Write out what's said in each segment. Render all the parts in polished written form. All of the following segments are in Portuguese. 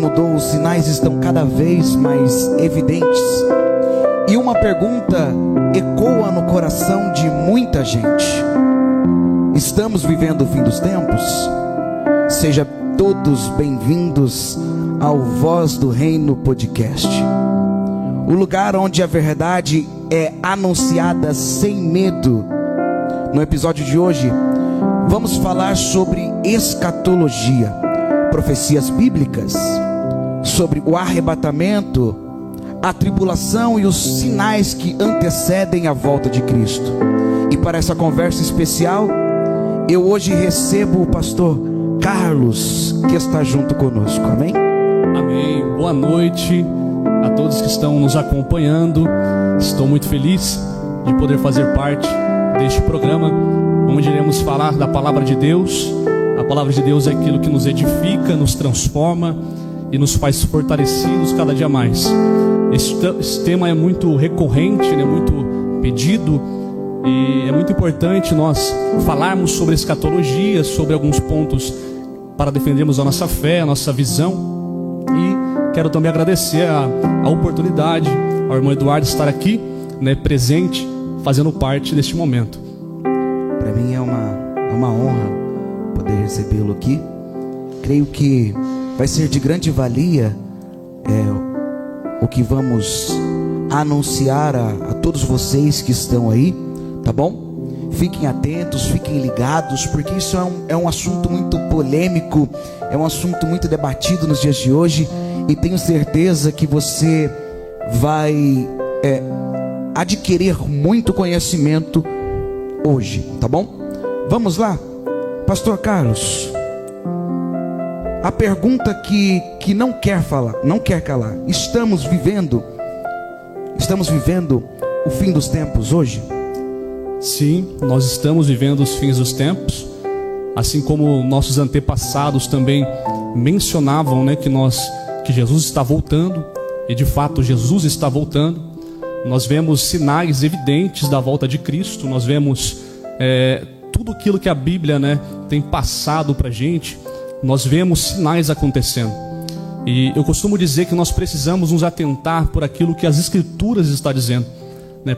mudou, os sinais estão cada vez mais evidentes. E uma pergunta ecoa no coração de muita gente: estamos vivendo o fim dos tempos? Sejam todos bem-vindos ao Voz do Reino Podcast, o lugar onde a verdade é anunciada sem medo. No episódio de hoje, vamos falar sobre escatologia, profecias bíblicas, sobre o arrebatamento, a tribulação e os sinais que antecedem a volta de Cristo. E para essa conversa especial, eu hoje recebo o pastor Carlos, que está junto conosco. Amém? Amém. Boa noite a todos que estão nos acompanhando. Estou muito feliz de poder fazer parte deste programa, onde iremos falar da palavra de Deus. A palavra de Deus é aquilo que nos edifica, nos transforma e nos faz fortalecidos cada dia mais. Esse tema é muito recorrente, muito pedido, e é muito importante nós falarmos sobre escatologia, sobre alguns pontos para defendermos a nossa fé, a nossa visão. E quero também agradecer a oportunidade ao irmão Eduardo estar aqui, presente, fazendo parte deste momento. Para mim é uma honra poder recebê-lo aqui. Creio que vai ser de grande valia o que vamos anunciar a todos vocês que estão aí, tá bom? Fiquem atentos, fiquem ligados, porque isso é um assunto muito polêmico, é um assunto muito debatido nos dias de hoje, e tenho certeza que você vai adquirir muito conhecimento hoje, tá bom? Vamos lá, pastor Carlos. A pergunta que não quer falar, não quer calar: estamos vivendo o fim dos tempos hoje? Sim, nós estamos vivendo os fins dos tempos, assim como nossos antepassados também mencionavam, que Jesus está voltando, e de fato Jesus está voltando. Nós vemos sinais evidentes da volta de Cristo, nós vemos tudo aquilo que a Bíblia tem passado para a gente, nós vemos sinais acontecendo. E eu costumo dizer que nós precisamos nos atentar por aquilo que as Escrituras estão dizendo,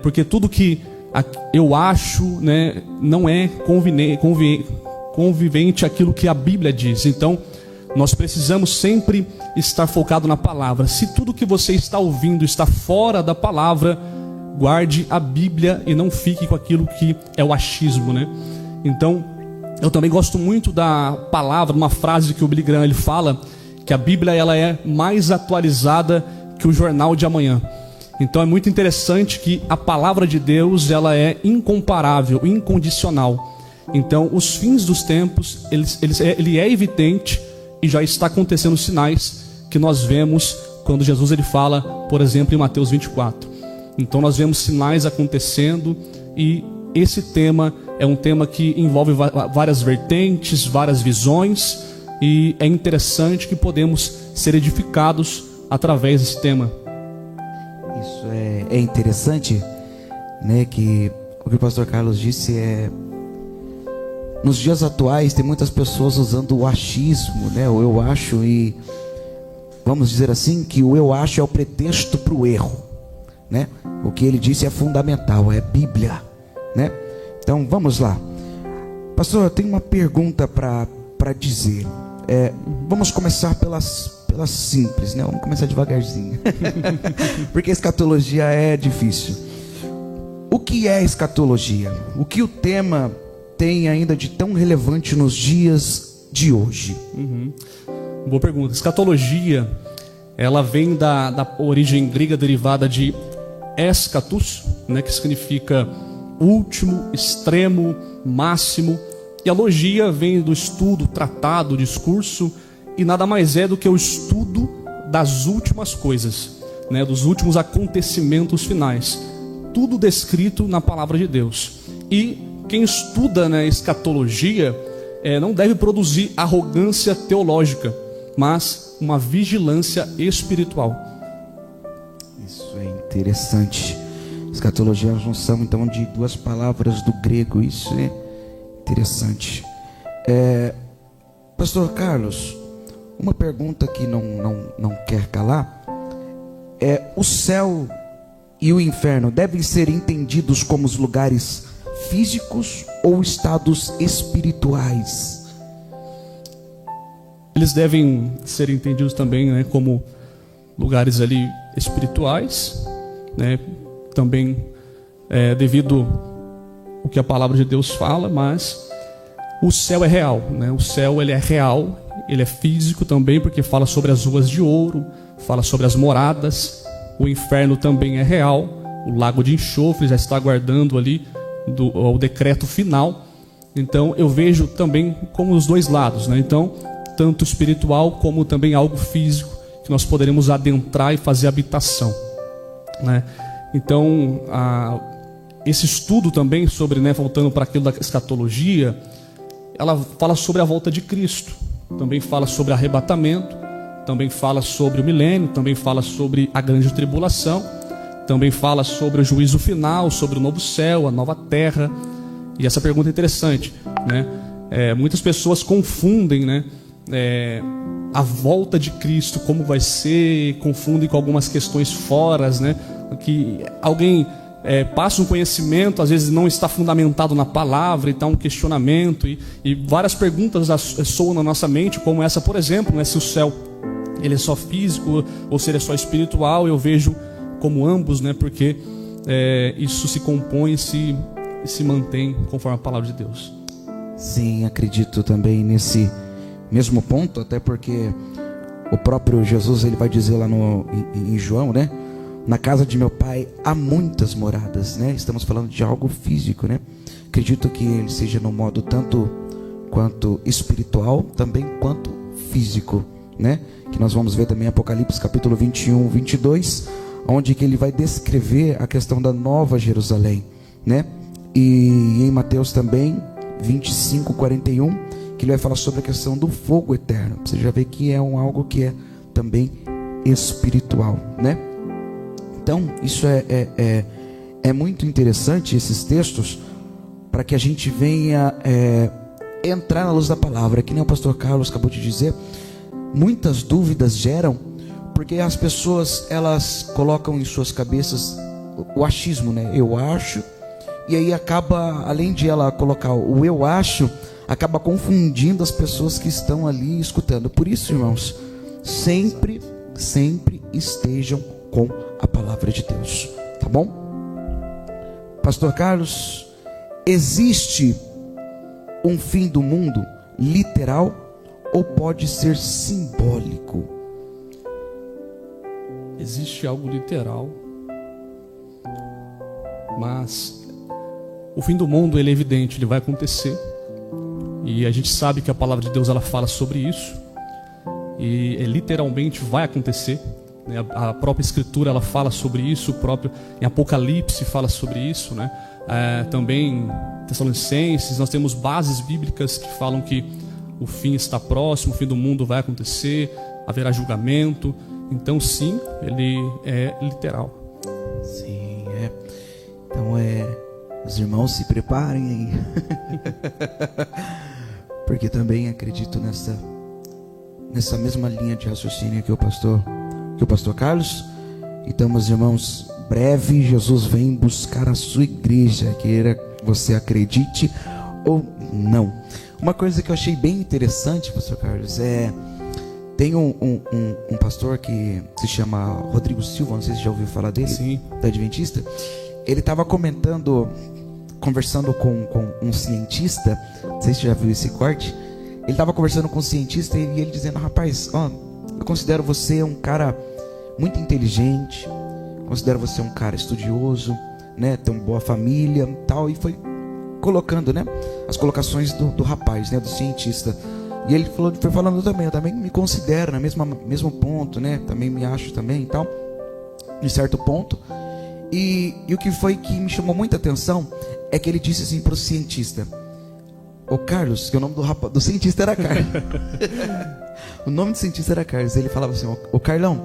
porque tudo que eu acho não é convivente aquilo que a Bíblia diz. Então nós precisamos sempre estar focado na palavra. Se tudo que você está ouvindo está fora da palavra, guarde a Bíblia e não fique com aquilo que é o achismo, Então, eu também gosto muito da palavra, uma frase que o Billy Graham ele fala, que a Bíblia ela é mais atualizada que o jornal de amanhã. Então é muito interessante que a palavra de Deus ela é incomparável, incondicional. Então os fins dos tempos, ele é evidente, e já está acontecendo sinais que nós vemos quando Jesus ele fala, por exemplo, em Mateus 24. Então nós vemos sinais acontecendo, e esse tema é um tema que envolve várias vertentes, várias visões, e é interessante que podemos ser edificados através desse tema. Isso é interessante, que o que o pastor Carlos disse nos dias atuais tem muitas pessoas usando o achismo, o eu acho, e vamos dizer assim que o eu acho é o pretexto para o erro, O que ele disse é fundamental, é Bíblia, Então vamos lá, pastor, eu tenho uma pergunta para dizer. Vamos começar pelas simples, Vamos começar devagarzinho, porque escatologia é difícil. O que é escatologia? O que o tema tem ainda de tão relevante nos dias de hoje? Boa pergunta. Escatologia, ela vem da origem grega derivada de eschatos, que significa último, extremo, máximo. E a logia vem do estudo, tratado, discurso, e nada mais é do que o estudo das últimas coisas, dos últimos acontecimentos finais. Tudo descrito na palavra de Deus. E quem estuda escatologia não deve produzir arrogância teológica, mas uma vigilância espiritual. Isso é interessante. Escatologia é a junção então de duas palavras do grego. Isso é interessante. Pastor Carlos, Uma pergunta que não quer calar é: o céu e o inferno devem ser entendidos como os lugares físicos ou estados espirituais? Eles devem ser entendidos também, né, como lugares ali espirituais, né, também devido ao que a palavra de Deus fala, mas o céu é real, né? O céu ele é real, ele é físico também, porque fala sobre as ruas de ouro, fala sobre as moradas. O inferno também é real, o lago de enxofre já está aguardando ali o decreto final. Então eu vejo também como os dois lados, né? Então, tanto espiritual como também algo físico que nós poderemos adentrar e fazer habitação, né? Então, esse estudo também sobre, né, voltando para aquilo da escatologia, ela fala sobre a volta de Cristo, também fala sobre arrebatamento, também fala sobre o milênio, também fala sobre a grande tribulação, também fala sobre o juízo final, sobre o novo céu, a nova terra. E essa pergunta é interessante, né? Muitas pessoas confundem, né, a volta de Cristo, como vai ser, confundem com algumas questões fora, né? Que alguém passa um conhecimento, às vezes não está fundamentado na palavra, e está um questionamento, e várias perguntas soam na nossa mente, como essa, por exemplo, né, se o céu ele é só físico ou se ele é só espiritual. Eu vejo como ambos, né, porque isso se compõe e se mantém conforme a palavra de Deus. Sim, acredito também nesse mesmo ponto, até porque o próprio Jesus ele vai dizer lá em João, né? Na casa de meu pai há muitas moradas, né? Estamos falando de algo físico, né? Acredito que ele seja no modo tanto quanto espiritual, também quanto físico, né? Que nós vamos ver também em Apocalipse capítulo 21, 22, onde que ele vai descrever a questão da nova Jerusalém, né? E em Mateus também 25, 41, que ele vai falar sobre a questão do fogo eterno. Você já vê que é algo que é também espiritual, né? Então, isso é muito interessante, esses textos, para que a gente venha entrar na luz da palavra. Que nem o pastor Carlos acabou de dizer, muitas dúvidas geram, porque as pessoas, elas colocam em suas cabeças o achismo, né? Eu acho, e aí acaba, além de ela colocar o eu acho, acaba confundindo as pessoas que estão ali escutando. Por isso, irmãos, sempre estejam com a palavra de Deus, tá bom? Pastor Carlos, existe um fim do mundo literal ou pode ser simbólico? Existe algo literal, mas o fim do mundo ele é evidente, ele vai acontecer, e a gente sabe que a palavra de Deus ela fala sobre isso, e literalmente vai acontecer. A própria Escritura ela fala sobre isso, o próprio em Apocalipse fala sobre isso, né? Também em Tessalonicenses nós temos bases bíblicas que falam que o fim está próximo, o fim do mundo vai acontecer, haverá julgamento. Então sim, ele é literal. Sim, é. Então os irmãos se preparem aí. Porque também acredito nessa mesma linha de raciocínio que o pastor Carlos. Então, meus irmãos, breve Jesus vem buscar a sua igreja, queira você acredite ou não. Uma coisa que eu achei bem interessante, pastor Carlos, tem um pastor que se chama Rodrigo Silva, não sei se já ouviu falar dele. Sim. Da Adventista. Ele estava conversando com um cientista, não sei se você já viu esse corte. Ele estava conversando com um cientista e ele dizendo: rapaz, eu considero você um cara muito inteligente, considero você um cara estudioso, né? Tem uma boa família e tal. E foi colocando, né, as colocações do rapaz, né, do cientista. E ele foi falando também: eu também me considero no mesmo ponto, né? Também me acho também e tal, em certo ponto. E o que foi que me chamou muita atenção é que ele disse assim para o cientista: ô Carlos, que o nome do cientista era Carlos. O nome do cientista era Carlos. Ele falava assim: ô Carlão,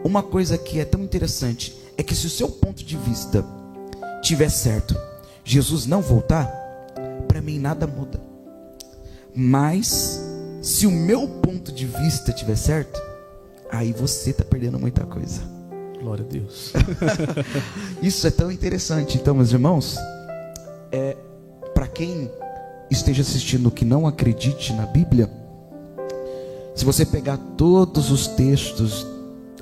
uma coisa que é tão interessante é que se o seu ponto de vista tiver certo, Jesus não voltar, para mim nada muda. Mas Se o meu ponto de vista estiver certo, aí você está perdendo muita coisa. Glória a Deus. Isso é tão interessante. Então, meus irmãos, para quem esteja assistindo que não acredite na Bíblia, se você pegar todos os textos,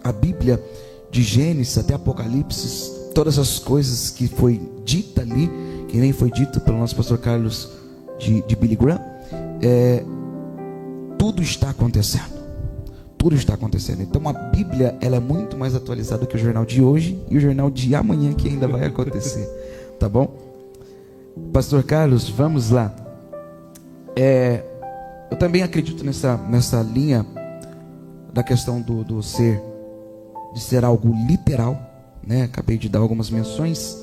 a Bíblia, de Gênesis até Apocalipse, todas as coisas que foi dita ali, que nem foi dito pelo nosso pastor Carlos de Billy Graham, tudo está acontecendo. Tudo está acontecendo. Então a Bíblia, ela é muito mais atualizada que o jornal de hoje e o jornal de amanhã, que ainda vai acontecer. Tá bom? Pastor Carlos, vamos lá. Eu também acredito nessa linha da questão do ser, de ser algo literal, né? Acabei de dar algumas menções.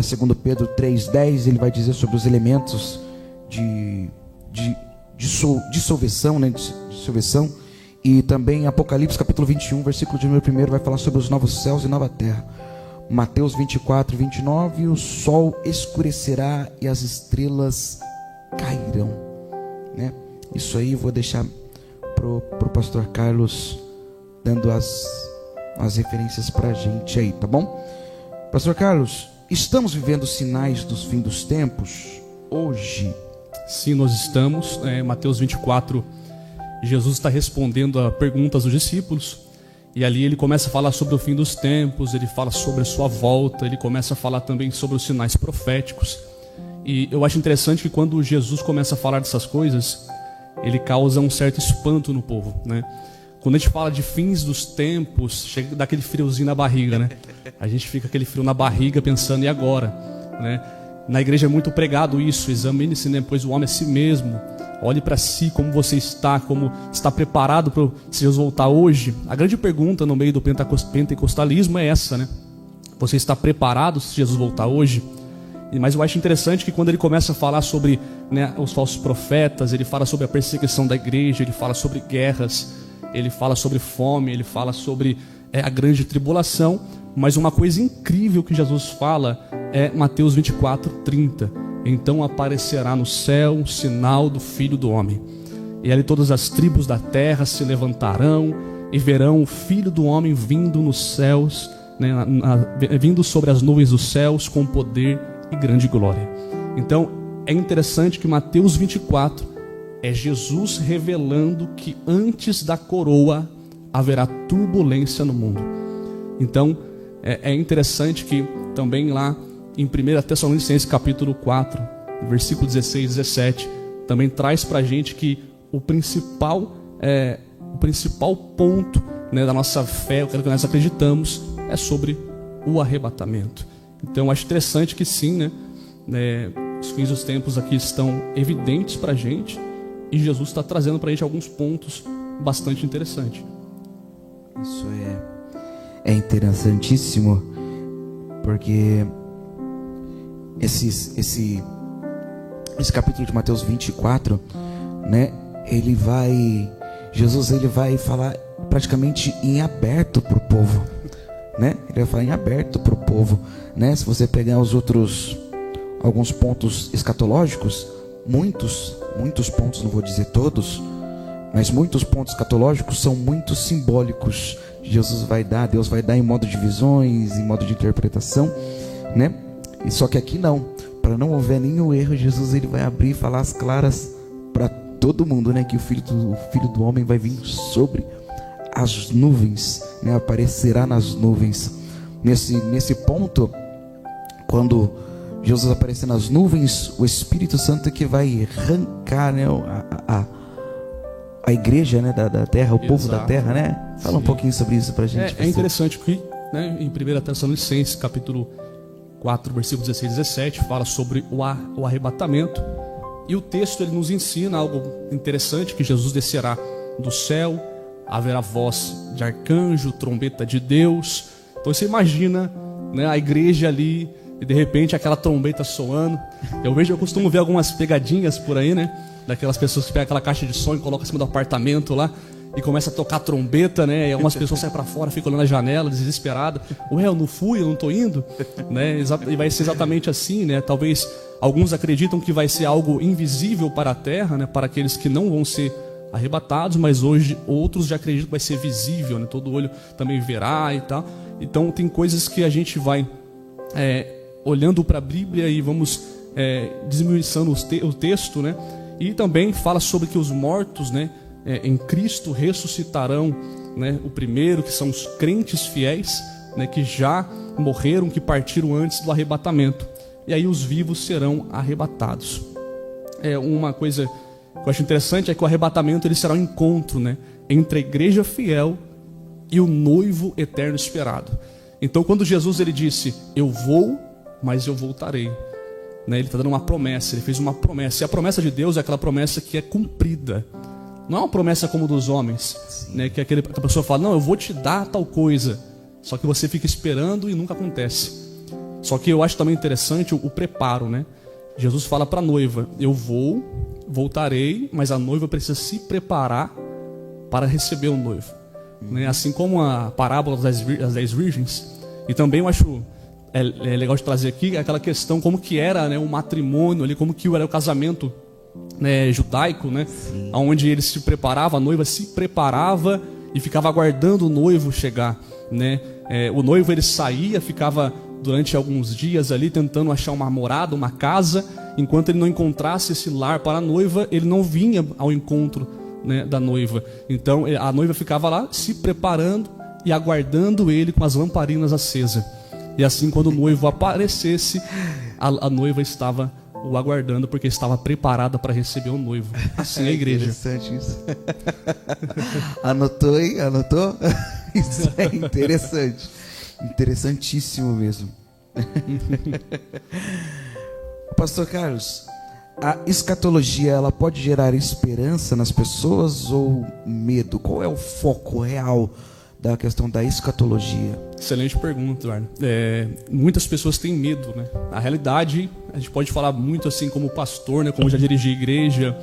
Segundo Pedro 3:10, ele vai dizer sobre os elementos de dissolvção, né? Dissolvção. E também Apocalipse capítulo 21, versículo de número 1, vai falar sobre os novos céus e nova terra. Mateus 24:29, o sol escurecerá e as estrelas cairão, né? Isso aí eu vou deixar pro pastor Carlos dando as referências pra gente aí, tá bom? Pastor Carlos, estamos vivendo sinais dos fins dos tempos hoje? Sim, nós estamos. Mateus 24, Jesus está respondendo a perguntas dos discípulos, e ali ele começa a falar sobre o fim dos tempos, ele fala sobre a sua volta, ele começa a falar também sobre os sinais proféticos. E eu acho interessante que quando Jesus começa a falar dessas coisas, ele causa um certo espanto no povo, né? Quando a gente fala de fins dos tempos, chega daquele friozinho na barriga, né? A gente fica aquele frio na barriga pensando, e agora? Né? Na igreja é muito pregado isso, examine-se, né? Pois o homem é si mesmo. Olhe para si, como você está, como está preparado para se Jesus voltar hoje. A grande pergunta no meio do pentecostalismo é essa, né? Você está preparado se Jesus voltar hoje? Mas eu acho interessante que quando ele começa a falar sobre, né, os falsos profetas, ele fala sobre a perseguição da igreja, ele fala sobre guerras, ele fala sobre fome, ele fala sobre a grande tribulação. Mas uma coisa incrível que Jesus fala é Mateus 24:30. Então aparecerá no céu um sinal do Filho do Homem. E ali todas as tribos da terra se levantarão e verão o Filho do Homem vindo nos céus, né, vindo sobre as nuvens dos céus com poder e grande glória. Então é interessante que Mateus 24 é Jesus revelando que antes da coroa haverá turbulência no mundo. Então é interessante que também lá em 1 Tessalonicenses capítulo 4, versículo 16 e 17, também traz para a gente que o principal ponto, né, da nossa fé, o que nós acreditamos, é sobre o arrebatamento. Então eu acho interessante que sim, né, os fins dos tempos aqui estão evidentes para a gente, e Jesus está trazendo para a gente alguns pontos bastante interessantes. Isso é interessantíssimo, porque esse capítulo de Mateus 24, né, Jesus vai falar praticamente em aberto para o povo, né? Ele vai falar em aberto para o povo, né? Se você pegar alguns pontos escatológicos, muitos pontos, não vou dizer todos, mas muitos pontos escatológicos são muito simbólicos. Deus vai dar em modo de visões, em modo de interpretação, né? E só que aqui não, para não houver nenhum erro, Jesus ele vai abrir e falar as claras para todo mundo, né? Que o filho do homem vai vir sobre as nuvens, né? Aparecerá nas nuvens. Nesse ponto, quando Jesus aparecer nas nuvens, o Espírito Santo é que vai arrancar, né, a igreja, né, da terra, o povo da terra, né? Fala um pouquinho sobre isso pra gente. É interessante que, né, em 1 Tessalonicenses capítulo 4, versículo 16 e 17, fala sobre o arrebatamento. E o texto ele nos ensina algo interessante, que Jesus descerá do céu, haverá voz de arcanjo, trombeta de Deus. Então você imagina, né, a igreja ali, e de repente aquela trombeta soando. Eu costumo ver algumas pegadinhas por aí, né? Daquelas pessoas que pegam aquela caixa de som e colocam em cima do apartamento lá e começa a tocar trombeta, né? E algumas pessoas saem para fora, ficam olhando na janela, desesperadas. Ué, eu não fui, eu não tô indo, né? E vai ser exatamente assim, né? Talvez alguns acreditam que vai ser algo invisível para a terra, né? Para aqueles que não vão ser arrebatados, mas hoje outros já acreditam que vai ser visível, né? Todo olho também verá e tal. Então tem coisas que a gente vai olhando para a Bíblia e vamos desmiuçando o texto, né? E também fala sobre que os mortos, né, em Cristo ressuscitarão, né? O primeiro, que são os crentes fiéis, né, que já morreram, que partiram antes do arrebatamento. E aí os vivos serão arrebatados. Uma coisa que eu acho interessante é que o arrebatamento ele será um encontro, né, entre a igreja fiel e o noivo eterno esperado. Então quando Jesus ele disse, eu vou, mas eu voltarei, né, ele está dando uma promessa, ele fez uma promessa. E a promessa de Deus é aquela promessa que é cumprida. Não é uma promessa como dos homens, né, que a pessoa fala, não, eu vou te dar tal coisa, só que você fica esperando e nunca acontece. Só que eu acho também interessante o preparo, né? Jesus fala para a noiva, eu voltarei, mas a noiva precisa se preparar para receber o noivo, né? Assim como a parábola das 10 virgens. E também eu acho legal de trazer aqui aquela questão como que era, né, o matrimônio ali, como que era o casamento, né, judaico, né? Onde ele se preparava, a noiva se preparava e ficava aguardando o noivo chegar, né? O noivo ele saía, ficava durante alguns dias ali tentando achar uma morada, uma casa. Enquanto ele não encontrasse esse lar para a noiva, ele não vinha ao encontro, né, da noiva. Então a noiva ficava lá se preparando e aguardando ele com as lamparinas acesas. E assim quando o noivo aparecesse, a noiva estava o aguardando, porque estava preparada para receber o noivo. Assim é a igreja. Interessante isso. Anotou, hein? Anotou? Isso é interessante. Interessantíssimo mesmo. Pastor Carlos, a escatologia ela pode gerar esperança nas pessoas ou medo? Qual é o foco real da questão da escatologia? Excelente pergunta, Eduardo. Muitas pessoas têm medo, né? A realidade, a gente pode falar muito assim como pastor, né? Como já dirigi igreja,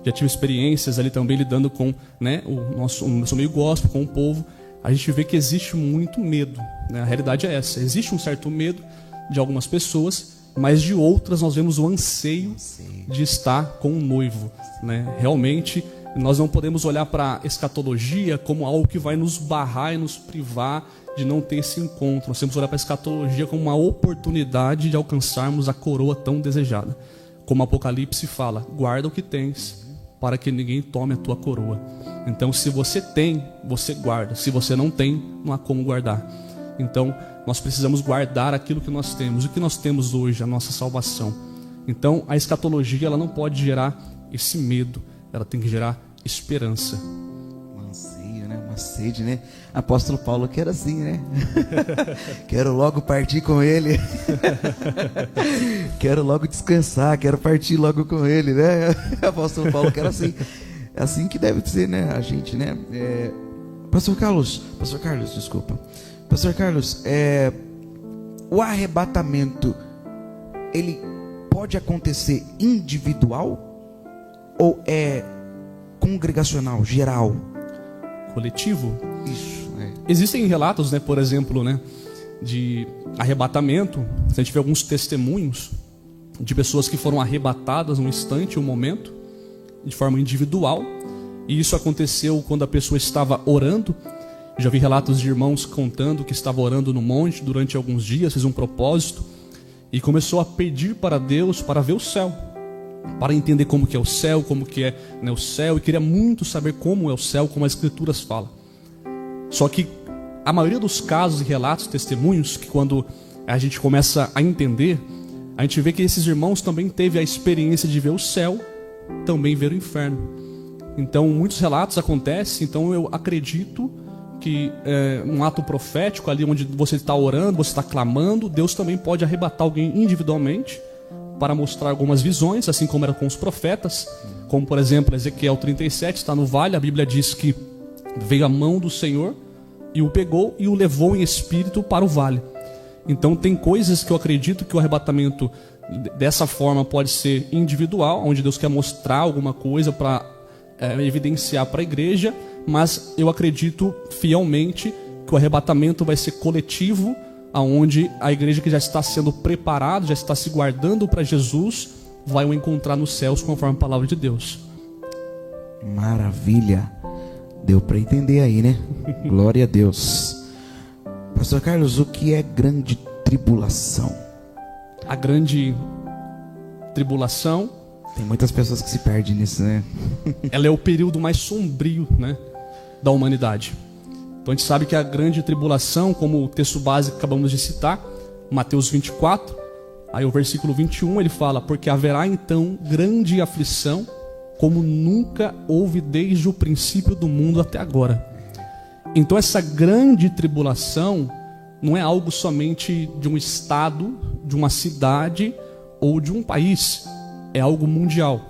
já tive experiências ali também lidando com, né, o nosso meio gospel, com o povo. A gente vê que existe muito medo, né? A realidade é essa. Existe um certo medo de algumas pessoas, mas de outras nós vemos o anseio de estar com o noivo, né? Realmente, nós não podemos olhar para a escatologia como algo que vai nos barrar e nos privar de não ter esse encontro. Nós temos que olhar para a escatologia como uma oportunidade de alcançarmos a coroa tão desejada. Como Apocalipse fala, guarda o que tens, para que ninguém tome a tua coroa. Então, se você tem, você guarda. Se você não tem, não há como guardar. Então, nós precisamos guardar aquilo que nós temos. O que nós temos hoje, a nossa salvação. Então, a escatologia ela não pode gerar esse medo. Ela tem que gerar esperança. Um anseio, né? Uma sede, né? Apóstolo Paulo que era assim, né? Quero logo partir com ele. Quero logo descansar. Quero partir logo com ele, né? Apóstolo Paulo que era assim. É assim que deve ser, né? A gente, né? Pastor Carlos, desculpa. Pastor Carlos, o arrebatamento, ele pode acontecer individual ou é congregacional, geral? Coletivo? Isso. Existem relatos, né, por exemplo, né, de arrebatamento. A gente vê alguns testemunhos de pessoas que foram arrebatadas num instante, um momento, de forma individual. E isso aconteceu quando a pessoa estava orando. Já vi relatos de irmãos contando que estava orando no monte durante alguns dias, fez um propósito e começou a pedir para Deus para ver o céu, para entender como que é o céu, como que é, né, o céu, e queria muito saber como é o céu, como as escrituras falam. Só que a maioria dos casos e relatos, testemunhos, que quando a gente começa a entender, a gente vê que esses irmãos também teve a experiência de ver o céu, também ver o inferno. Então muitos relatos acontecem. Então eu acredito que um ato profético ali onde você está orando, você está clamando, Deus também pode arrebatar alguém individualmente para mostrar algumas visões, assim como era com os profetas, como por exemplo Ezequiel 37, está no vale, a Bíblia diz que veio a mão do Senhor e o pegou e o levou em espírito para o vale. Então tem coisas que eu acredito que o arrebatamento dessa forma pode ser individual, onde Deus quer mostrar alguma coisa para evidenciar para a igreja, mas eu acredito fielmente que o arrebatamento vai ser coletivo, aonde a igreja que já está sendo preparada, já está se guardando para Jesus, vai o encontrar nos céus conforme a palavra de Deus. Maravilha. Deu para entender aí, né? Glória a Deus. Pastor Carlos, o que é grande tribulação? A grande tribulação, tem muitas pessoas que se perdem nisso, né? ela é o período mais sombrio, né, da humanidade. Então a gente sabe que a grande tribulação, como o texto básico que acabamos de citar, Mateus 24, aí o versículo 21, ele fala: porque haverá então grande aflição, como nunca houve desde o princípio do mundo até agora. Então essa grande tribulação não é algo somente de um estado, de uma cidade ou de um país, é algo mundial.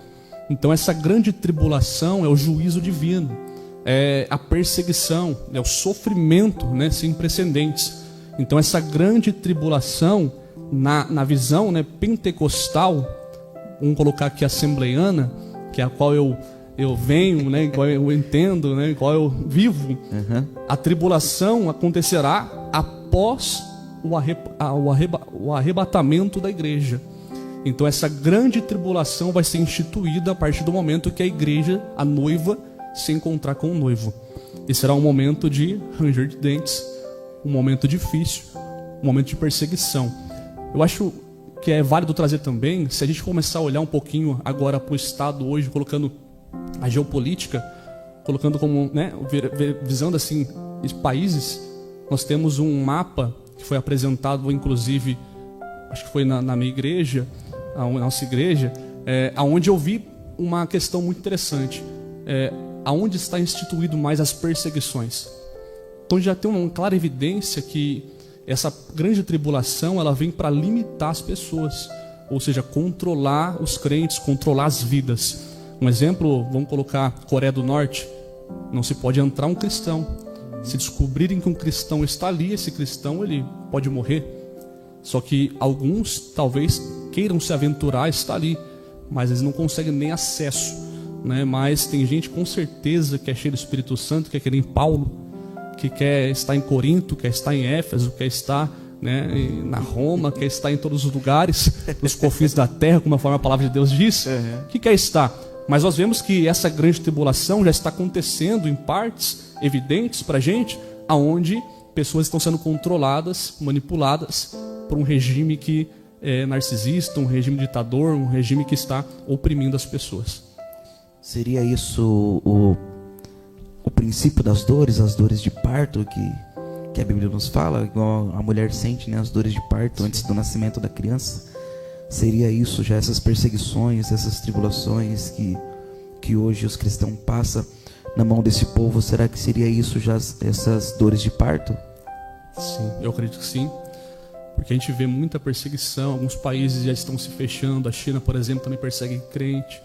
Então essa grande tribulação é o juízo divino, é a perseguição, é o sofrimento, né, sem precedentes. Então essa grande tribulação, na visão, né, pentecostal, vamos colocar aqui assembleiana, que é a qual eu venho, né, qual eu entendo, né, qual eu vivo, a tribulação acontecerá após o arrebatamento da igreja. Então essa grande tribulação vai ser instituída a partir do momento que a igreja, a noiva, se encontrar com o noivo. E será um momento de ranger de dentes, um momento difícil, um momento de perseguição. Eu acho que é válido trazer também, se a gente começar a olhar um pouquinho agora para o Estado hoje, colocando a geopolítica, colocando como, né, visando assim os países, nós temos um mapa que foi apresentado, inclusive, acho que foi na minha igreja, a nossa igreja, onde eu vi uma questão muito interessante, aonde está instituído mais as perseguições. Então já tem uma clara evidência que essa grande tribulação, ela vem para limitar as pessoas, ou seja, controlar os crentes, controlar as vidas. Um exemplo, vamos colocar Coreia do Norte. Não se pode entrar um cristão. Se descobrirem que um cristão está ali, esse cristão ele pode morrer. Só que alguns talvez queiram se aventurar a estar ali, mas eles não conseguem nem acesso, né? Mas tem gente com certeza que é cheia do Espírito Santo, que quer ir em Paulo, que quer estar em Corinto, quer estar em Éfeso, quer estar, né, na Roma, quer estar em todos os lugares, nos confins da terra, como a palavra de Deus diz, que quer estar. Mas nós vemos que essa grande tribulação já está acontecendo em partes evidentes para a gente, aonde pessoas estão sendo controladas, manipuladas por um regime que é narcisista, um regime ditador, um regime que está oprimindo as pessoas. Seria isso o princípio das dores, as dores de parto que a Bíblia nos fala, igual a mulher sente, né, as dores de parto antes do nascimento da criança? Seria isso já, essas perseguições, essas tribulações que hoje os cristãos passam na mão desse povo? Será que seria isso já, essas dores de parto? Sim, eu acredito que sim, porque a gente vê muita perseguição, alguns países já estão se fechando, a China, por exemplo, também persegue crente,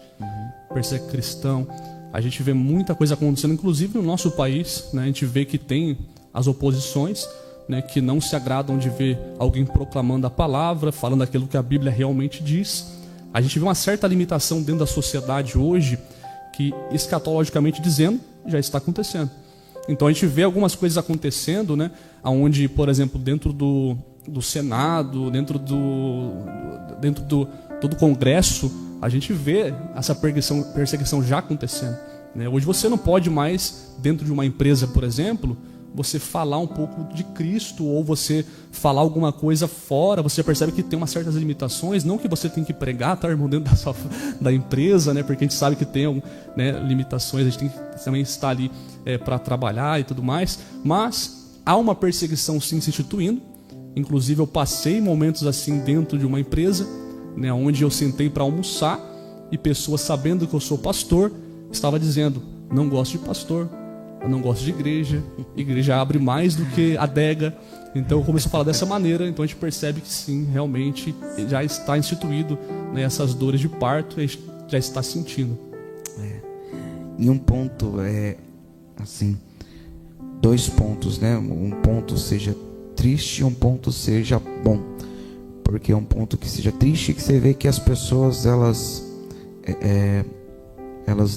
persegue cristão. A gente vê muita coisa acontecendo, inclusive no nosso país, né? A gente vê que tem as oposições, né, que não se agradam de ver alguém proclamando a palavra, falando aquilo que a Bíblia realmente diz. A gente vê uma certa limitação dentro da sociedade hoje, que escatologicamente dizendo, já está acontecendo. Então a gente vê algumas coisas acontecendo, né, onde, por exemplo, dentro do Senado, dentro do Congresso, a gente vê essa perseguição já acontecendo, né? Hoje você não pode mais, dentro de uma empresa, por exemplo, você falar um pouco de Cristo, ou você falar alguma coisa fora. Você percebe que tem umas certas limitações, não que você tem que pregar, tá, irmão, dentro da empresa, né? Porque a gente sabe que tem, né, limitações, a gente tem que também estar ali para trabalhar e tudo mais, mas há uma perseguição sim se instituindo. Inclusive eu passei momentos assim dentro de uma empresa, né, onde eu sentei para almoçar e pessoas, sabendo que eu sou pastor, estava dizendo: não gosto de pastor, eu não gosto de igreja, igreja abre mais do que adega. Então eu comecei a falar dessa maneira. Então a gente percebe que sim, realmente já está instituído, né, essas dores de parto, a gente já está sentindo. E um ponto assim, 2 pontos, né? Um ponto seja triste e um ponto seja bom. Porque é um ponto que seja triste, que você vê que as pessoas, elas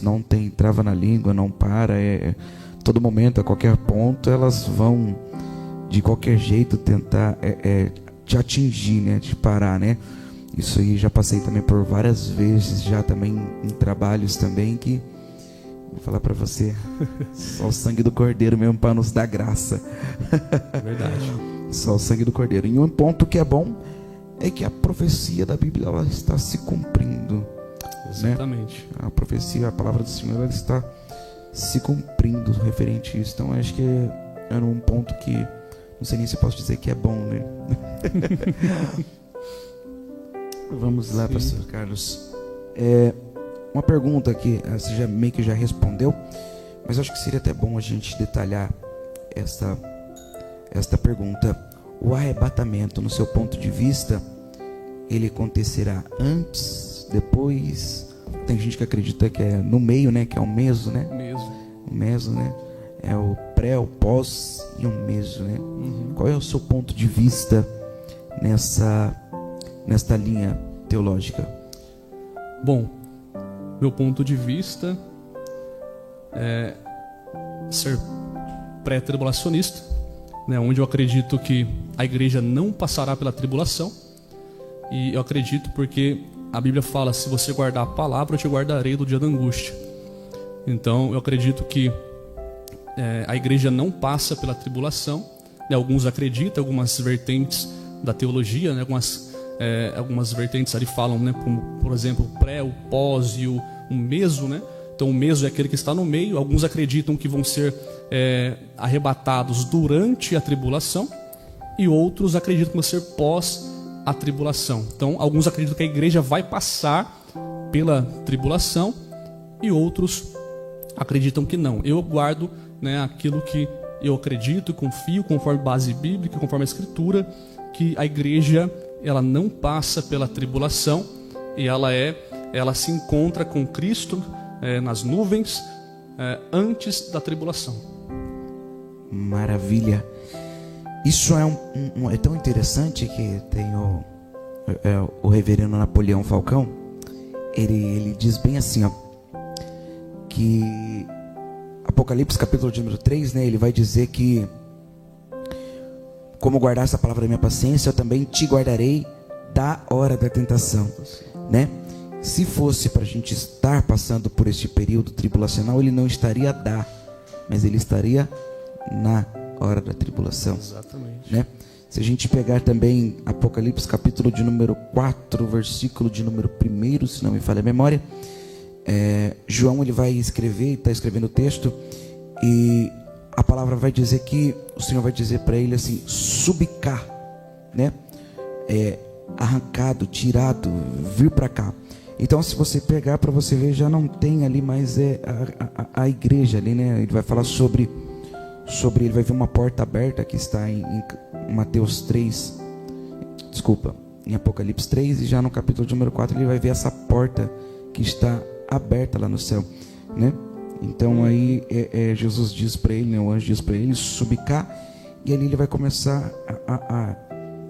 não têm trava na língua, não para, todo momento, a qualquer ponto, elas vão de qualquer jeito tentar te atingir, né, te parar, né? Isso aí já passei também por várias vezes, já também em trabalhos também, que Vou falar para você, só o sangue do Cordeiro mesmo para nos dar graça. Verdade. Só o sangue do Cordeiro. E um ponto que é bom é que a profecia da Bíblia ela está se cumprindo. Exatamente. Né? A profecia, a palavra do Senhor, ela está se cumprindo referente a isso. Então acho que é um ponto que não sei nem se posso dizer que é bom, né? Vamos lá, pastor Carlos. Uma pergunta que você já meio que já respondeu, mas acho que seria até bom a gente detalhar esta pergunta. O arrebatamento, no seu ponto de vista, ele acontecerá antes, depois? Tem gente que acredita que é no meio, né? Que é o meso, né? O meso, né? É o pré, o pós e o meso, né? Qual é o seu ponto de vista nesta linha teológica? Bom, meu ponto de vista é ser pré-tribulacionista, né, onde eu acredito que a igreja não passará pela tribulação. E eu acredito porque a Bíblia fala: se você guardar a palavra, eu te guardarei do dia da angústia. Então eu acredito que a igreja não passa pela tribulação, né? Alguns acreditam, algumas vertentes da teologia, né? Algumas vertentes ali falam, né? Como, por exemplo, o pré, o pós e o meso, né? Então o meso é aquele que está no meio. Alguns acreditam que vão ser arrebatados durante a tribulação, e outros acreditam que vão ser pós a tribulação. Então alguns acreditam que a igreja vai passar pela tribulação, e outros acreditam que não. Eu guardo, né, aquilo que eu acredito e confio, conforme base bíblica, conforme a Escritura, que a igreja ela não passa pela tribulação, e ela se encontra com Cristo nas nuvens antes da tribulação. Maravilha. Isso é tão interessante que tem o reverendo Napoleão Falcão. Ele diz bem assim, ó, que Apocalipse capítulo de número 3, né, ele vai dizer que como guardar essa palavra da minha paciência, eu também te guardarei da hora da tentação, né? Se fosse para a gente estar passando por este período tribulacional, ele não estaria mas ele estaria na hora da tribulação. Exatamente. Né? Se a gente pegar também Apocalipse capítulo de número 4, versículo de número 1, se não me falha a memória, João ele vai escrever, está escrevendo o texto, e a palavra vai dizer que o Senhor vai dizer para ele assim: subcar, né? Arrancado, tirado, vir para cá. Então, se você pegar para você ver, já não tem ali mais a igreja ali, né? Ele vai falar sobre ele vai ver uma porta aberta que está em Mateus 3, desculpa, em Apocalipse 3, e já no capítulo de número 4 ele vai ver essa porta que está aberta lá no céu, né? Então aí Jesus diz para ele, né, o anjo diz para ele: subi cá, e ali ele vai começar a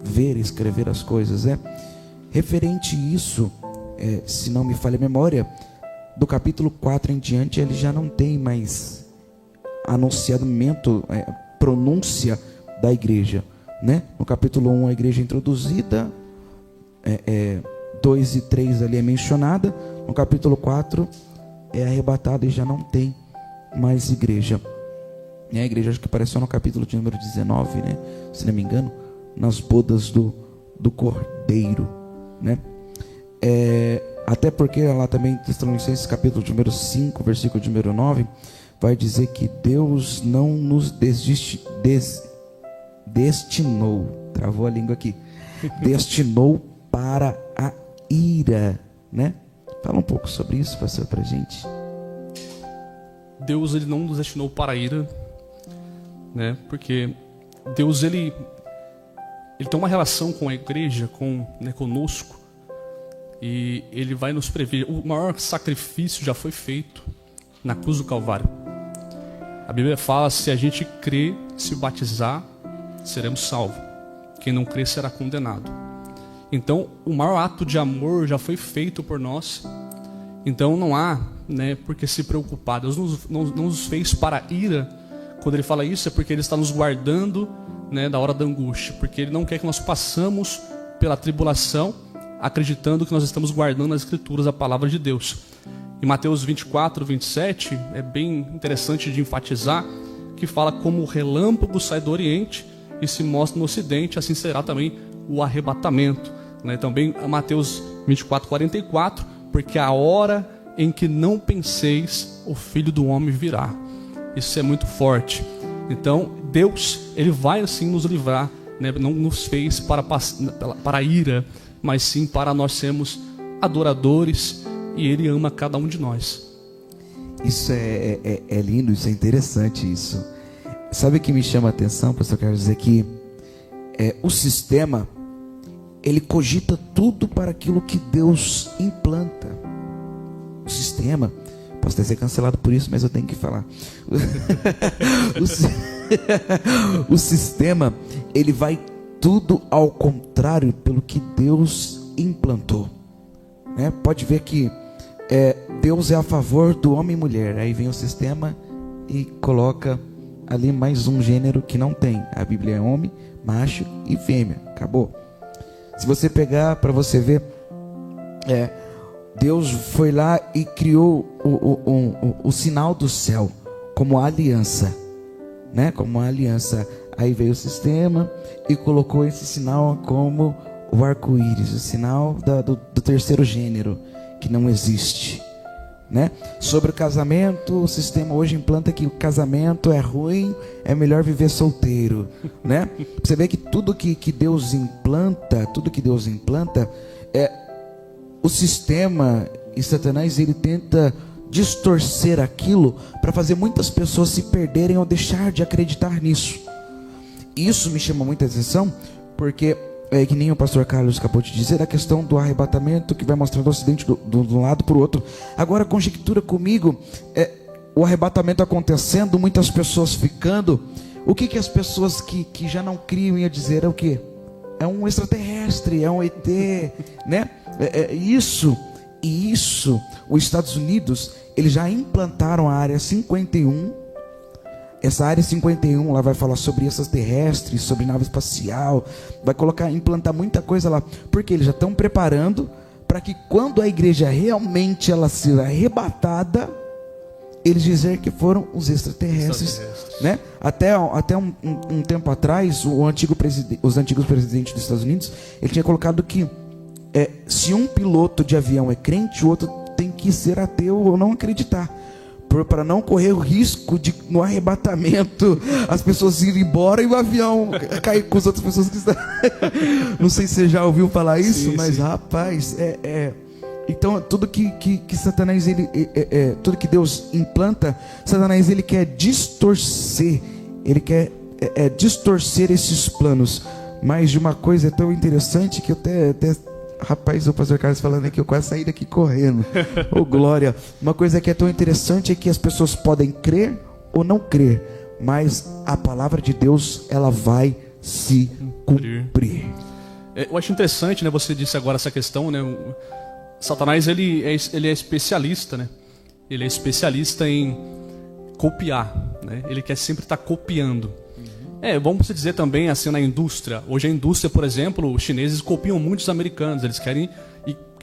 ver, escrever as coisas, né? Referente a isso, se não me falha a memória, do capítulo 4 em diante ele já não tem mais anunciamento, pronúncia da igreja, né? No capítulo 1 a igreja é introduzida, 2 e 3 ali é mencionada, no capítulo 4 é arrebatada e já não tem mais igreja. E a igreja acho que apareceu no capítulo de número 19, né? Se não me engano, nas bodas do Cordeiro, né? Até porque lá também, Tessalonicenses capítulo de número 5, versículo de número 9, vai dizer que Deus não nos destinou, travou a língua aqui, destinou para a ira, né? Fala um pouco sobre isso, pastor, pra gente. Deus ele não nos destinou para a ira, né? Porque Deus ele tem uma relação com a igreja, conosco, e ele vai nos prever. O maior sacrifício já foi feito na cruz do Calvário. A Bíblia fala: se a gente crer, se batizar, seremos salvos. Quem não crer será condenado. Então, o maior ato de amor já foi feito por nós. Então, não há, né, por que se preocupar. Deus não nos fez para a ira. Quando Ele fala isso, é porque Ele está nos guardando, né, da hora da angústia. Porque Ele não quer que nós passamos pela tribulação, acreditando que nós estamos guardando as Escrituras, a palavra de Deus. Em Mateus 24, 27, é bem interessante de enfatizar, que fala como o relâmpago sai do Oriente e se mostra no Ocidente, assim será também o arrebatamento. Né? Também Mateus 24, 44, porque a hora em que não penseis, o Filho do Homem virá. Isso é muito forte. Então, Deus, Ele vai assim nos livrar, né? Não nos fez para a ira, mas sim para nós sermos adoradores, e Ele ama cada um de nós. Isso é lindo, isso é interessante isso. Sabe o que me chama a atenção, pastor Carlos? Dizer que o sistema, ele cogita tudo para aquilo que Deus implanta. O sistema, posso até ser cancelado por isso, mas eu tenho que falar. O sistema, ele vai tudo ao contrário pelo que Deus implantou. Né? Pode ver que Deus é a favor do homem e mulher. Aí vem o sistema e coloca ali mais um gênero que não tem. A Bíblia é homem, macho e fêmea. Acabou. Se você pegar para você ver, Deus foi lá e criou o sinal do céu como aliança, né? Como uma aliança. Aí veio o sistema e colocou esse sinal como o arco-íris, o sinal do terceiro gênero, que não existe, né? Sobre o casamento, o sistema hoje implanta que o casamento é ruim, é melhor viver solteiro, né? Você vê que tudo que Deus implanta, o sistema e Satanás, ele tenta distorcer aquilo para fazer muitas pessoas se perderem ou deixar de acreditar nisso. Isso me chama muita atenção, porque que nem o pastor Carlos acabou de dizer, a questão do arrebatamento que vai mostrando o Ocidente do lado para o outro. Agora conjectura comigo, o arrebatamento acontecendo, muitas pessoas ficando. O que as pessoas que já não criam iam dizer? É o quê? É um extraterrestre, é um ET, né? Isso, os Estados Unidos, eles já implantaram a área 51. Essa área 51 lá vai falar sobre extraterrestres, sobre nave espacial, vai implantar muita coisa lá, porque eles já estão preparando para que quando a igreja realmente ela seja arrebatada, eles dizer que foram os extraterrestres, né? Até um tempo atrás, os antigos presidentes dos Estados Unidos, ele tinha colocado que se um piloto de avião é crente, o outro tem que ser ateu ou não acreditar, para não correr o risco de, no arrebatamento, as pessoas irem embora e o avião cair com as outras pessoas que estão. Não sei se você já ouviu falar isso, sim, mas sim. Rapaz, então tudo que Satanás, tudo que Deus implanta, Satanás ele quer distorcer, distorcer esses planos. Mas de uma coisa tão interessante que eu até rapaz, o pastor Carlos falando aqui, eu quase saí daqui correndo. Oh, glória. Uma coisa que é tão interessante é que as pessoas podem crer ou não crer, mas a palavra de Deus, ela vai se cumprir. Eu acho interessante, né? Você disse agora essa questão, né? Satanás, ele é especialista, né? Ele é especialista em copiar, né? Ele quer sempre estar copiando. Vamos dizer também assim na indústria. Hoje a indústria, por exemplo, os chineses copiam muitos americanos. Eles querem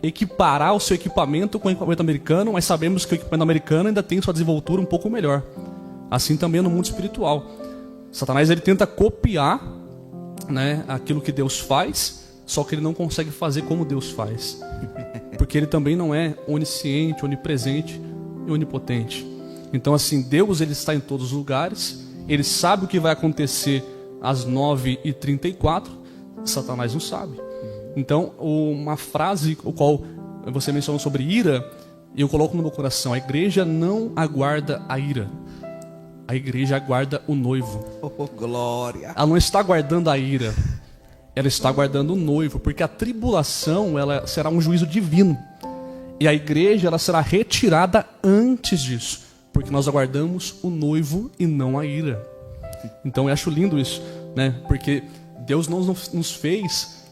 equiparar o seu equipamento com o equipamento americano, mas sabemos que o equipamento americano ainda tem sua desenvoltura um pouco melhor. Assim também no mundo espiritual. Satanás ele tenta copiar, né, aquilo que Deus faz, só que ele não consegue fazer como Deus faz. Porque ele também não é onisciente, onipresente e onipotente. Então assim, Deus ele está em todos os lugares. Ele sabe o que vai acontecer às 9h34, Satanás não sabe. Então, uma frase, o qual você mencionou sobre ira, eu coloco no meu coração: a igreja não aguarda a ira, a igreja aguarda o noivo. Oh, glória! Ela não está aguardando a ira, ela está aguardando o noivo, porque a tribulação ela será um juízo divino. E a igreja ela será retirada antes disso. Porque nós aguardamos o noivo e não a ira. Então eu acho lindo isso, né? Porque Deus não nos fez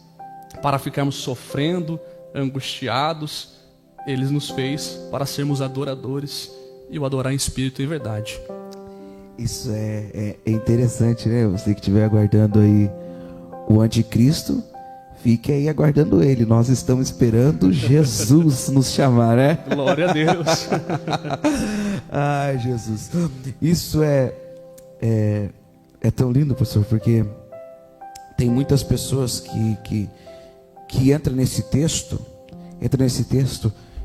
para ficarmos sofrendo, angustiados. Ele nos fez para sermos adoradores e o adorar em espírito e em verdade. Isso é interessante, né? Você que estiver aguardando aí o anticristo, Fique aí aguardando ele. Nós estamos esperando Jesus nos chamar, né? Glória a Deus. Ai, Jesus. Isso é tão lindo, pastor, porque tem muitas pessoas que entram nesse texto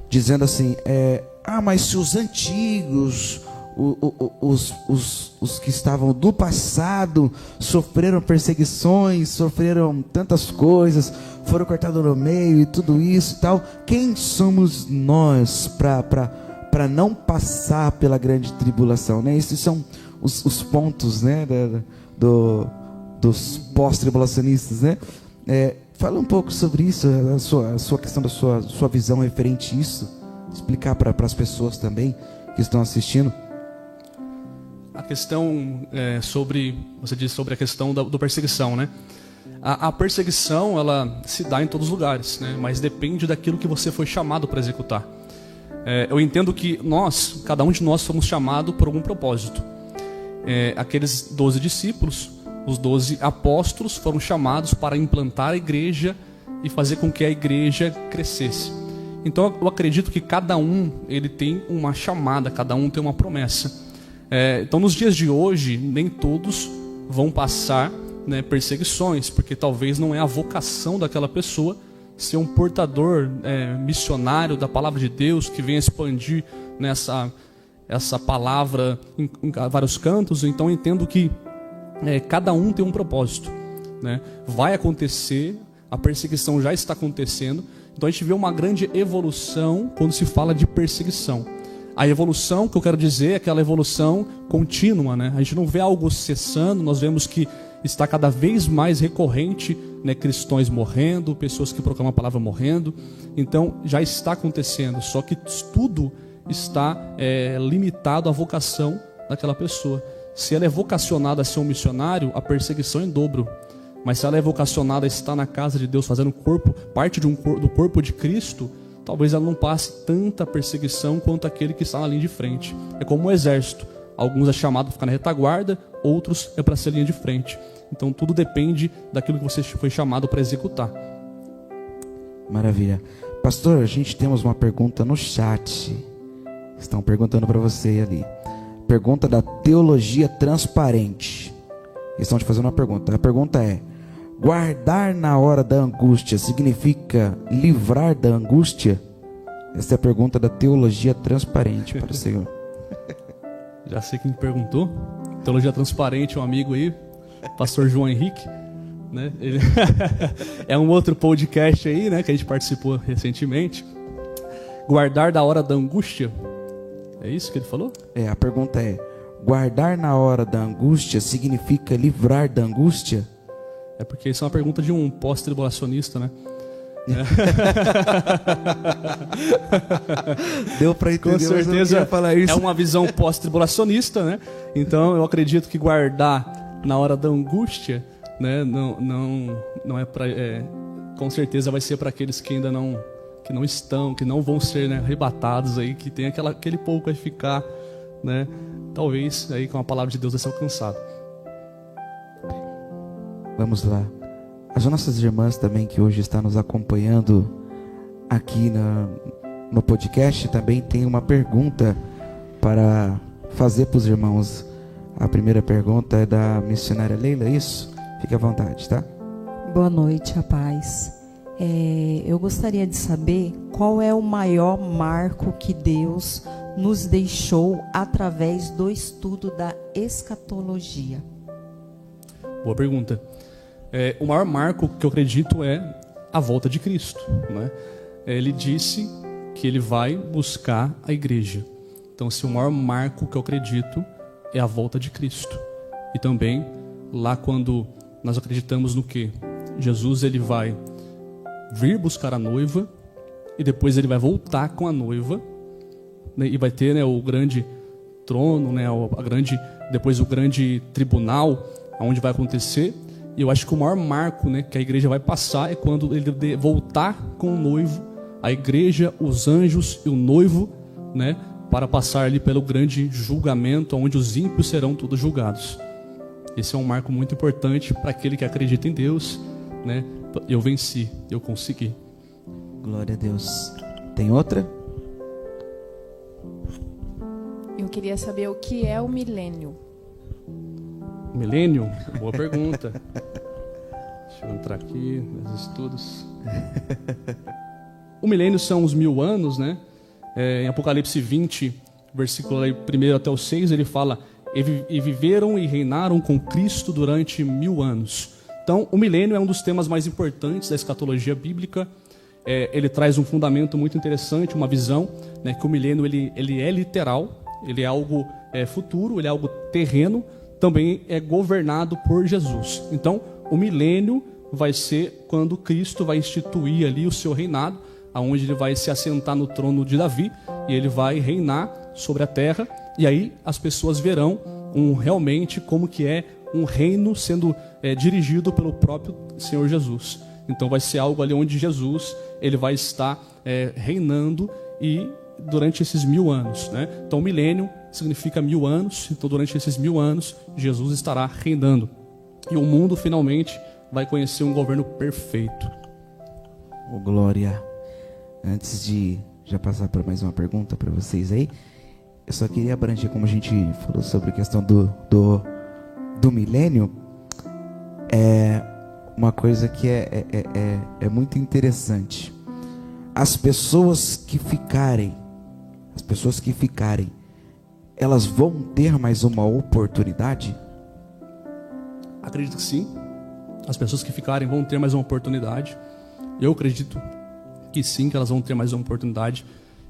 dizendo assim, mas se os antigos, os que estavam do passado sofreram perseguições, sofreram tantas coisas, foram cortados no meio e tudo isso e tal, quem somos nós para não passar pela grande tribulação, né? Esses são os pontos, né, dos pós-tribulacionistas, né? Fala um pouco sobre isso, a sua questão da sua visão referente a isso, explicar para as pessoas também que estão assistindo. A questão você disse sobre a questão da perseguição, né? A perseguição, ela se dá em todos os lugares, né? Mas depende daquilo que você foi chamado para executar. Eu entendo que cada um de nós fomos chamados por algum propósito. Aqueles 12 discípulos, os 12 apóstolos foram chamados para implantar a igreja e fazer com que a igreja crescesse. Então eu acredito que cada um ele tem uma chamada, cada um tem uma promessa. Então nos dias de hoje nem todos vão passar, né, perseguições, porque talvez não é a vocação daquela pessoa ser um portador missionário da palavra de Deus, que venha expandir essa palavra em vários cantos. Então eu entendo que cada um tem um propósito, né? Vai acontecer, a perseguição já está acontecendo. Então a gente vê uma grande evolução quando se fala de perseguição. A evolução que eu quero dizer é aquela evolução contínua, né? A gente não vê algo cessando, nós vemos que está cada vez mais recorrente, né, cristãos morrendo, pessoas que proclamam a palavra morrendo. Então já está acontecendo, só que tudo está limitado à vocação daquela pessoa. Se ela é vocacionada a ser um missionário, a perseguição é em dobro. Mas se ela é vocacionada a estar na casa de Deus, fazendo parte do corpo de Cristo, talvez ela não passe tanta perseguição quanto aquele que está na linha de frente. É como um exército. Alguns é chamado para ficar na retaguarda, outros é para ser linha de frente. Então tudo depende daquilo que você foi chamado para executar. Maravilha. Pastor, a gente temos uma pergunta no chat. Estão perguntando para você ali. Pergunta da Teologia Transparente. Estão te fazendo uma pergunta. A pergunta é: guardar na hora da angústia significa livrar da angústia? Essa é a pergunta da Teologia Transparente para o Senhor. Já sei quem perguntou. Teologia Transparente, um amigo aí, pastor João Henrique, né? Ele é um outro podcast aí, né, que a gente participou recentemente. Guardar da hora da angústia, é isso que ele falou? A pergunta é: guardar na hora da angústia significa livrar da angústia? É porque isso é uma pergunta de um pós-tribulacionista, né? Deu para entender. Com certeza falar isso. É uma visão pós-tribulacionista, né? Então eu acredito que guardar na hora da angústia, né, não é para, com certeza vai ser para aqueles que ainda não estão, que não vão ser, né, arrebatados aí, que tem aquele povo que vai ficar, né? Talvez aí com a palavra de Deus vai ser alcançado. Vamos lá. As nossas irmãs também que hoje estão nos acompanhando aqui no podcast também tem uma pergunta para fazer para os irmãos. A primeira pergunta é da missionária Leila, isso? Fique à vontade, tá? Boa noite, a paz. Eu gostaria de saber qual é o maior marco que Deus nos deixou através do estudo da escatologia. Boa pergunta. O maior marco que eu acredito é a volta de Cristo, né? Ele disse que ele vai buscar a igreja. Então, o maior marco que eu acredito é a volta de Cristo. E também, lá quando nós acreditamos no que? Jesus ele vai vir buscar a noiva e depois ele vai voltar com a noiva, né? E vai ter, né, o grande trono, né, depois o grande tribunal, onde vai acontecer. E eu acho que o maior marco, né, que a igreja vai passar é quando ele voltar com o noivo, a igreja, os anjos e o noivo, né, para passar ali pelo grande julgamento, onde os ímpios serão todos julgados. Esse é um marco muito importante para aquele que acredita em Deus, né, eu venci, eu consegui. Glória a Deus. Tem outra? Eu queria saber o que é o milênio. Milênio? Boa pergunta. Deixa eu entrar aqui nos estudos. O milênio são os 1000 anos, né? Em Apocalipse 20, versículo 1 até o 6, ele fala: e viveram e reinaram com Cristo durante 1000 anos. Então, o milênio é um dos temas mais importantes da escatologia bíblica. Ele traz um fundamento muito interessante, uma visão, né, que o milênio ele é literal, ele é algo futuro, ele é algo terreno, também é governado por Jesus. Então, o milênio vai ser quando Cristo vai instituir ali o seu reinado, aonde ele vai se assentar no trono de Davi e ele vai reinar sobre a terra. E aí as pessoas verão realmente como que é um reino sendo dirigido pelo próprio Senhor Jesus. Então vai ser algo ali onde Jesus ele vai estar reinando e durante esses 1000 anos, né? Então milênio significa 1000 anos. Então durante esses 1000 anos Jesus estará reinando e o mundo finalmente vai conhecer um governo perfeito. Oh, glória. Antes de já passar para mais uma pergunta para vocês aí, eu só queria abranger, como a gente falou sobre a questão do milênio, uma coisa que é muito interessante. As pessoas que ficarem, elas vão ter mais uma oportunidade? Acredito que sim. As pessoas que ficarem vão ter mais uma oportunidade. Eu acredito que sim, que elas vão ter mais uma oportunidade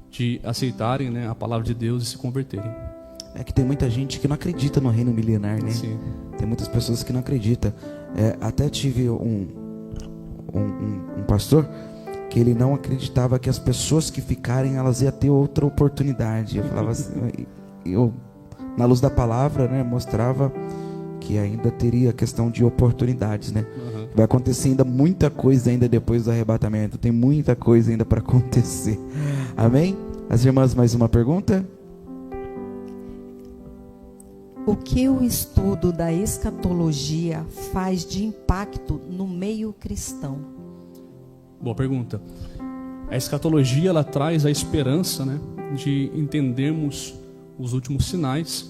de aceitarem, né, a palavra de Deus e se converterem. É que tem muita gente que não acredita no reino milenar, né? Sim. Tem muitas pessoas que não acreditam. Até tive um pastor que ele não acreditava que as pessoas que ficarem, elas iam ter outra oportunidade. Eu falava assim, eu, na luz da palavra, né, mostrava que ainda teria a questão de oportunidades, né? Uhum. Vai acontecer ainda muita coisa ainda depois do arrebatamento. Tem muita coisa ainda para acontecer. Amém? As irmãs, mais uma pergunta? O que o estudo da escatologia faz de impacto no meio cristão? Boa pergunta. A escatologia ela traz a esperança, né, de entendermos os últimos sinais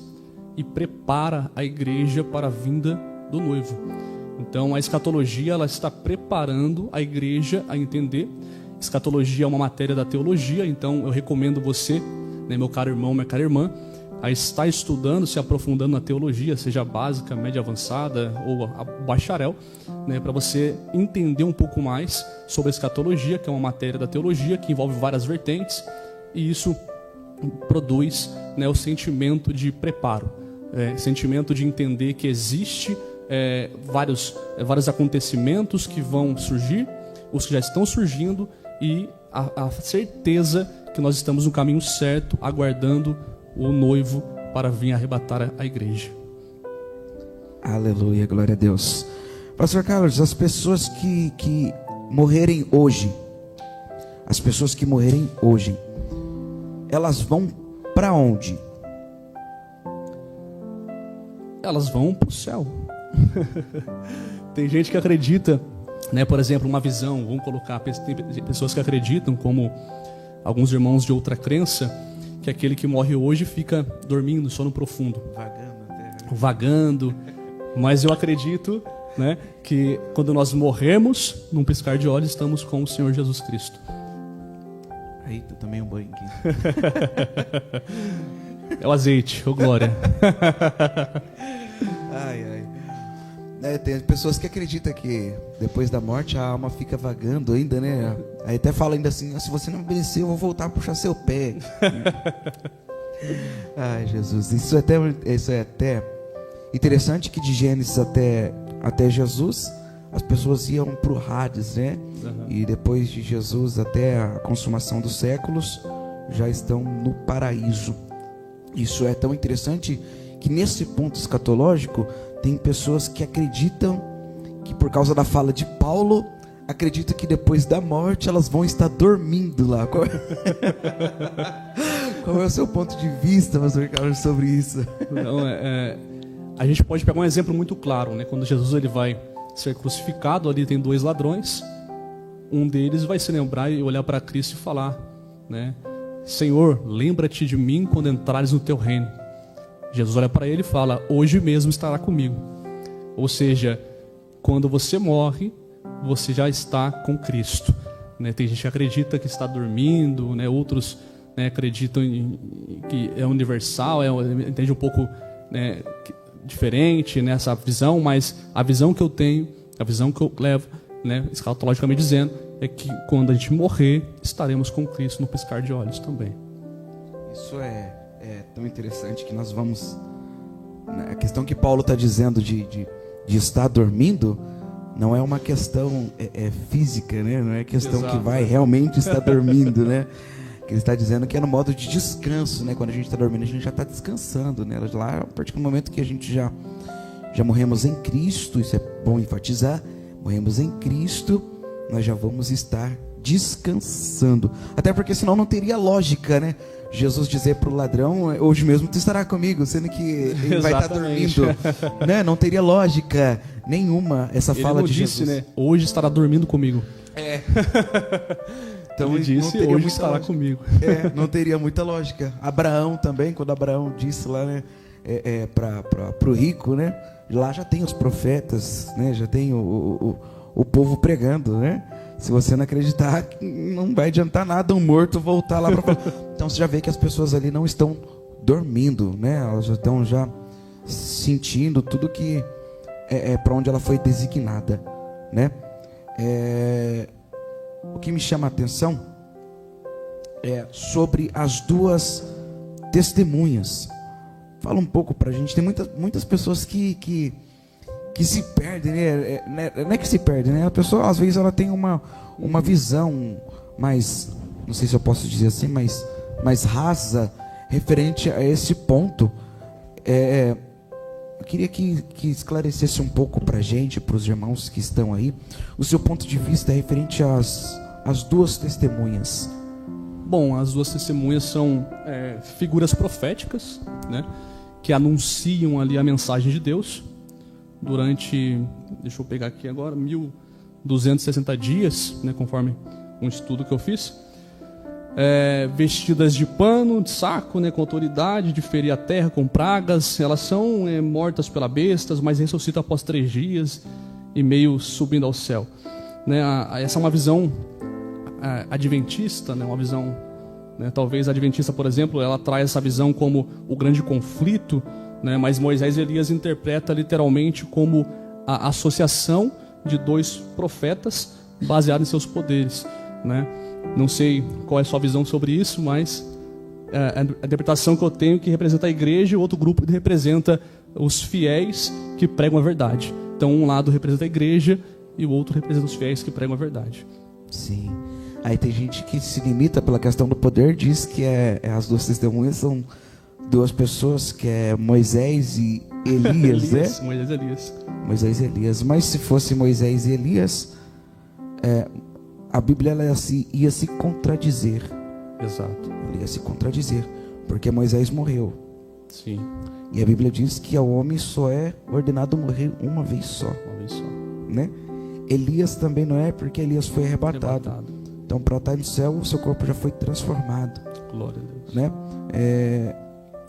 e prepara a igreja para a vinda do noivo. Então a escatologia ela está preparando a igreja a entender. Escatologia é uma matéria da teologia, então eu recomendo você, né, meu caro irmão, minha cara irmã, a estar estudando, se aprofundando na teologia, seja básica, média avançada ou a bacharel, né, para você entender um pouco mais sobre a escatologia, que é uma matéria da teologia que envolve várias vertentes, e isso produz, né, o sentimento de preparo, sentimento de entender que existe vários acontecimentos que vão surgir, os que já estão surgindo, e a certeza que nós estamos no caminho certo, aguardando o noivo para vir arrebatar a igreja. Aleluia, glória a Deus. Pastor Carlos, as pessoas que morrerem hoje, elas vão para onde? Elas vão para o céu. Tem gente que acredita, né, por exemplo, uma visão, vamos colocar, tem pessoas que acreditam, como alguns irmãos de outra crença, que aquele que morre hoje fica dormindo, sono profundo, vagando. Mas eu acredito, né, que quando nós morrermos, num piscar de olhos, estamos com o Senhor Jesus Cristo. Aí, tu também um banho aqui. É o azeite, ô glória. Ai. Tem pessoas que acreditam que depois da morte a alma fica vagando ainda, né? Aí até fala ainda assim, se você não obedecer, eu vou voltar a puxar seu pé. Ai, Jesus, isso é até interessante, que de Gênesis até Jesus, as pessoas iam pro Hades, né? Uhum. E depois de Jesus até a consumação dos séculos, já estão no paraíso. Isso é tão interessante que nesse ponto escatológico tem pessoas que acreditam que, por causa da fala de Paulo, acreditam que depois da morte elas vão estar dormindo lá. Qual é o seu ponto de vista, pastor Carlos, sobre isso? Não, a gente pode pegar um exemplo muito claro, né? Quando Jesus ele vai ser crucificado, ali tem 2 ladrões. Um deles vai se lembrar e olhar para Cristo e falar, né? Senhor, lembra-te de mim quando entrares no teu reino. Jesus olha para ele e fala, hoje mesmo estará comigo. Ou seja, quando você morre, você já está com Cristo, né? Tem gente que acredita que está dormindo, né? Outros, né, acreditam que é universal, entende um pouco, né, diferente nessa visão, mas a visão que eu tenho, a visão que eu levo, né, escatologicamente dizendo, é que quando a gente morrer, estaremos com Cristo no piscar de olhos também. Isso é tão interessante que nós vamos... A questão que Paulo está dizendo de estar dormindo, não é uma questão física, né? Não é questão que vai realmente estar dormindo, né? Que ele está dizendo que é no modo de descanso, né? Quando a gente está dormindo, a gente já está descansando, né? Lá, a partir do momento que a gente já morremos em Cristo, isso é bom enfatizar, morremos em Cristo, nós já vamos estar descansando. Até porque senão não teria lógica, né? Jesus dizer para o ladrão, hoje mesmo tu estará comigo, sendo que ele vai estar dormindo, né? Não teria lógica nenhuma essa fala de Jesus. Ele disse, né? Hoje estará dormindo comigo. Então ele disse, hoje estará comigo. Não teria muita lógica. Abraão também, quando Abraão disse lá, né, para o rico, né? Lá já tem os profetas, né? Já tem o povo pregando, né? Se você não acreditar, não vai adiantar nada um morto voltar lá para... Então você já vê que as pessoas ali não estão dormindo, né? Elas já estão sentindo tudo que para onde ela foi designada, né? O que me chama a atenção é sobre as 2 testemunhas. Fala um pouco para a gente. Tem muitas pessoas que se perdem, né? Não é que se perdem, né? A pessoa às vezes ela tem uma visão mais, não sei se eu posso dizer assim, mais rasa referente a esse ponto. Eu queria que esclarecesse um pouco para a gente, para os irmãos que estão aí, o seu ponto de vista referente às 2 testemunhas. Bom, as 2 testemunhas são figuras proféticas, né, que anunciam ali a mensagem de Deus durante, deixa eu pegar aqui agora, 1260 dias, né, conforme um estudo que eu fiz. Vestidas de pano, de saco, né, com autoridade de ferir a terra com pragas. Elas são mortas pela bestas, mas ressuscitam após 3 dias e meio subindo ao céu, né? Essa é uma visão adventista, né, uma visão, né, talvez a adventista, por exemplo, ela traz essa visão como o grande conflito, né, mas Moisés e Elias interpreta literalmente como a associação de 2 profetas baseados em seus poderes, né? Não sei qual é a sua visão sobre isso, mas a interpretação que eu tenho que representa a igreja e o outro grupo representa os fiéis que pregam a verdade. Então um lado representa a igreja e o outro representa os fiéis que pregam a verdade. Sim. Aí tem gente que se limita pela questão do poder, diz que as 2 testemunhas são 2 pessoas, que é Moisés e Elias, né? Moisés e Elias. Moisés e Elias. Mas se fosse Moisés e Elias, a Bíblia ela ia se contradizer. Exato. Ela ia se contradizer, porque Moisés morreu. Sim. E a Bíblia diz que ao homem só é ordenado morrer uma vez só. Uma vez só. Né? Elias também não é, porque Elias foi arrebatado. Então, para estar no céu, o seu corpo já foi transformado. Glória a Deus. Né?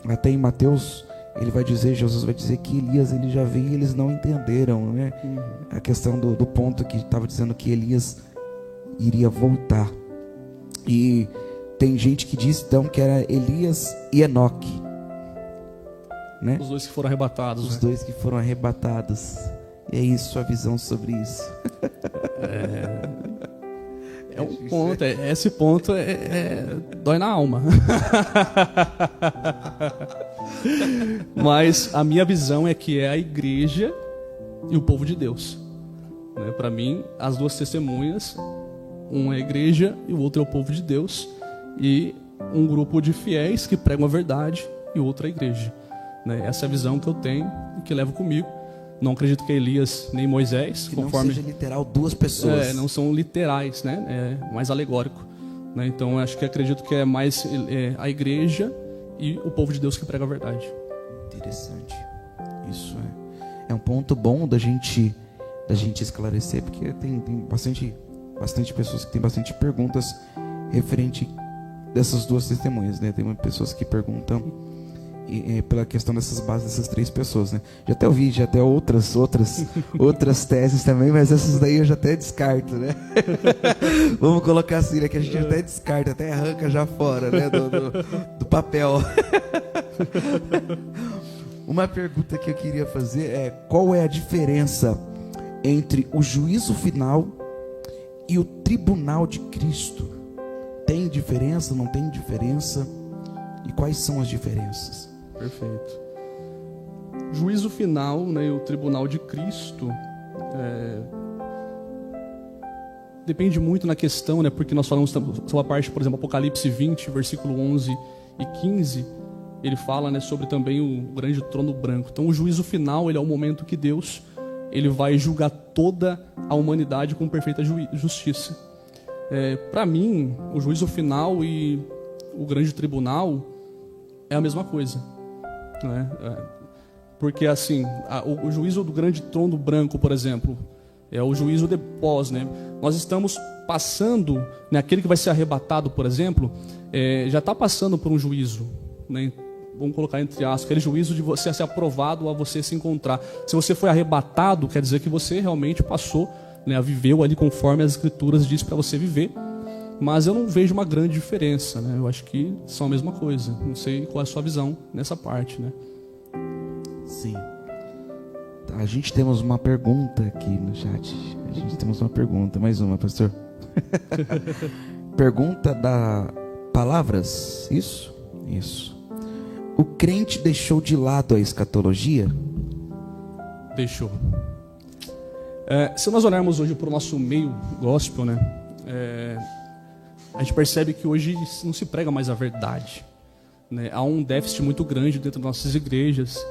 Até em Mateus, Jesus vai dizer que Elias ele já veio e eles não entenderam, né? A questão do ponto que estava dizendo que Elias iria voltar. E tem gente que diz então que era Elias e Enoque, né? Os 2 que foram arrebatados. Os 2 que foram arrebatados. E é isso, a visão sobre isso. Um ponto, esse ponto dói na alma. Mas a minha visão é que é a igreja e o povo de Deus, né? Para mim, as 2 testemunhas, uma é a igreja e o outro é o povo de Deus, e um grupo de fiéis que pregam a verdade e outra é a igreja, né? Essa é a visão que eu tenho e que levo comigo. Não acredito que é Elias nem Moisés, que conforme não seja literal 2 pessoas. Não são literais, né? É mais alegórico, né? Então acho que acredito que é mais a igreja e o povo de Deus que prega a verdade. Interessante. Isso é um ponto bom da gente da gente esclarecer, porque tem bastante pessoas que têm bastante perguntas referente dessas duas testemunhas, né? Tem pessoas que perguntam pela questão dessas bases dessas 3 pessoas, né? Já até ouvi, já até outras teses também, mas essas daí eu já até descarto, né? Vamos colocar assim, né? Que a gente até descarta, até arranca já fora, né? Do papel. Uma pergunta que eu queria fazer é: qual é a diferença entre o juízo final e o tribunal de Cristo? Tem diferença, não tem diferença? E quais são as diferenças? Perfeito. Juízo final, né, e o tribunal de Cristo, depende muito na questão, né, porque nós falamos sobre a parte, por exemplo, Apocalipse 20, versículo 11 e 15, ele fala, né, sobre também o grande trono branco. Então o juízo final, ele é o momento que Deus ele vai julgar toda a humanidade com perfeita justiça. Para mim, o juízo final e o grande tribunal é a mesma coisa, né? Porque assim, o juízo do grande trono branco, por exemplo, é o juízo depois, né? Nós estamos passando, né, aquele que vai ser arrebatado, por exemplo, já está passando por um juízo, né? Vamos colocar entre aspas, aquele juízo de você ser aprovado a você se encontrar. Se você foi arrebatado, quer dizer que você realmente passou, né, viveu ali conforme as escrituras diz para você viver. Mas eu não vejo uma grande diferença, né? Eu acho que são a mesma coisa. Não sei qual é a sua visão nessa parte, né? Sim. A gente temos uma pergunta aqui no chat. Mais uma, pastor. Pergunta da Palavras, isso? Isso. O crente deixou de lado a escatologia? Deixou. Se nós olharmos hoje para o nosso meio gospel, né? A gente percebe que hoje não se prega mais a verdade, né? Há um déficit muito grande dentro das nossas igrejas,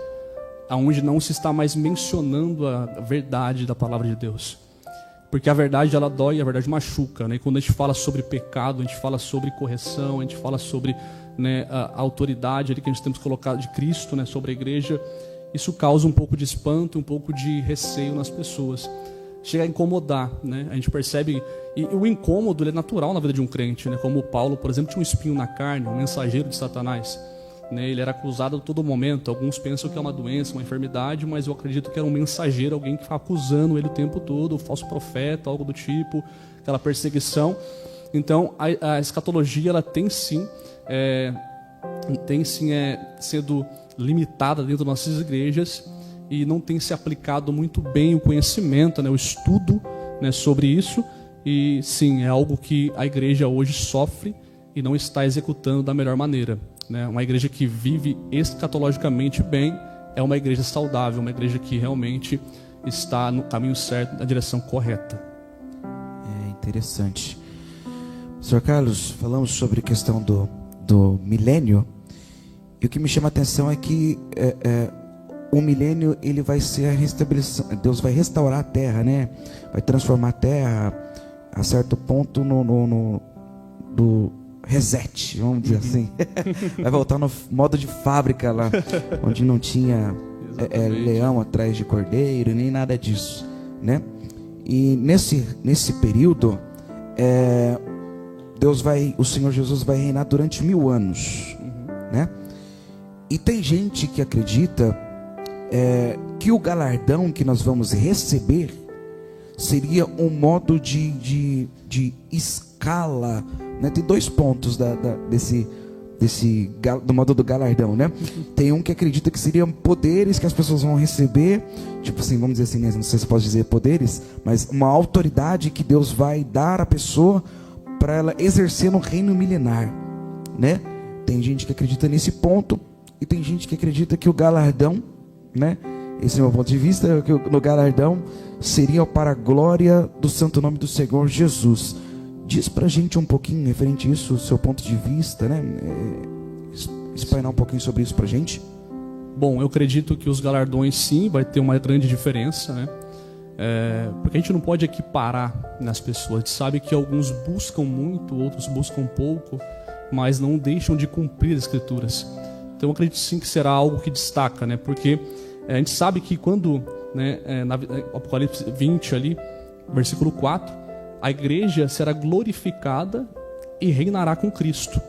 onde não se está mais mencionando a verdade da palavra de Deus. Porque a verdade, ela dói, a verdade machuca, né? E quando a gente fala sobre pecado, a gente fala sobre correção, a gente fala sobre, né, a autoridade ali que a gente temos colocado de Cristo, né, sobre a igreja, isso causa um pouco de espanto, um pouco de receio nas pessoas. Chega a incomodar, né? A gente percebe, e o incômodo ele é natural na vida de um crente, né? Como o Paulo, por exemplo, tinha um espinho na carne, um mensageiro de Satanás, né? Ele era acusado a todo momento. Alguns pensam que é uma doença, uma enfermidade, mas eu acredito que era um mensageiro, alguém que ficava acusando ele o tempo todo, o falso profeta, algo do tipo, aquela perseguição. Então a escatologia ela tem sim sido limitada dentro das nossas igrejas, e não tem se aplicado muito bem o conhecimento, né, o estudo, né, sobre isso. E sim, é algo que a igreja hoje sofre e não está executando da melhor maneira, né? Uma igreja que vive escatologicamente bem é uma igreja saudável, uma igreja que realmente está no caminho certo, na direção correta. É interessante. Sr. Carlos, falamos sobre a questão do milênio, e o que me chama a atenção é que o milênio ele vai ser a restabeleção. Deus vai restaurar a terra, né? Vai transformar a terra a certo ponto do reset, vamos dizer assim. Vai voltar no modo de fábrica lá, onde não tinha leão atrás de cordeiro, nem nada disso, né? E nesse período, o Senhor Jesus vai reinar durante 1000 anos, né? E tem gente que acredita que o galardão que nós vamos receber seria um modo de escala, né? Tem 2 pontos do modo do galardão, né? Tem um que acredita que seriam poderes que as pessoas vão receber, tipo assim, vamos dizer assim, né? Não sei se posso dizer poderes, mas uma autoridade que Deus vai dar à pessoa para ela exercer no reino milenar, né? Tem gente que acredita nesse ponto, e tem gente que acredita que o galardão, né? Esse é o meu ponto de vista, que no galardão seria para a glória do santo nome do Senhor Jesus. Diz pra gente um pouquinho referente a isso, o seu ponto de vista, né? Explainar um pouquinho sobre isso pra gente. Bom, eu acredito que os galardões sim vai ter uma grande diferença, né? Porque a gente não pode equiparar nas pessoas. A gente sabe que alguns buscam muito, outros buscam pouco, mas não deixam de cumprir as escrituras. Então eu acredito sim que será algo que destaca, né? Porque a gente sabe que quando né, Apocalipse 20 ali, versículo 4, a igreja será glorificada e reinará com Cristo.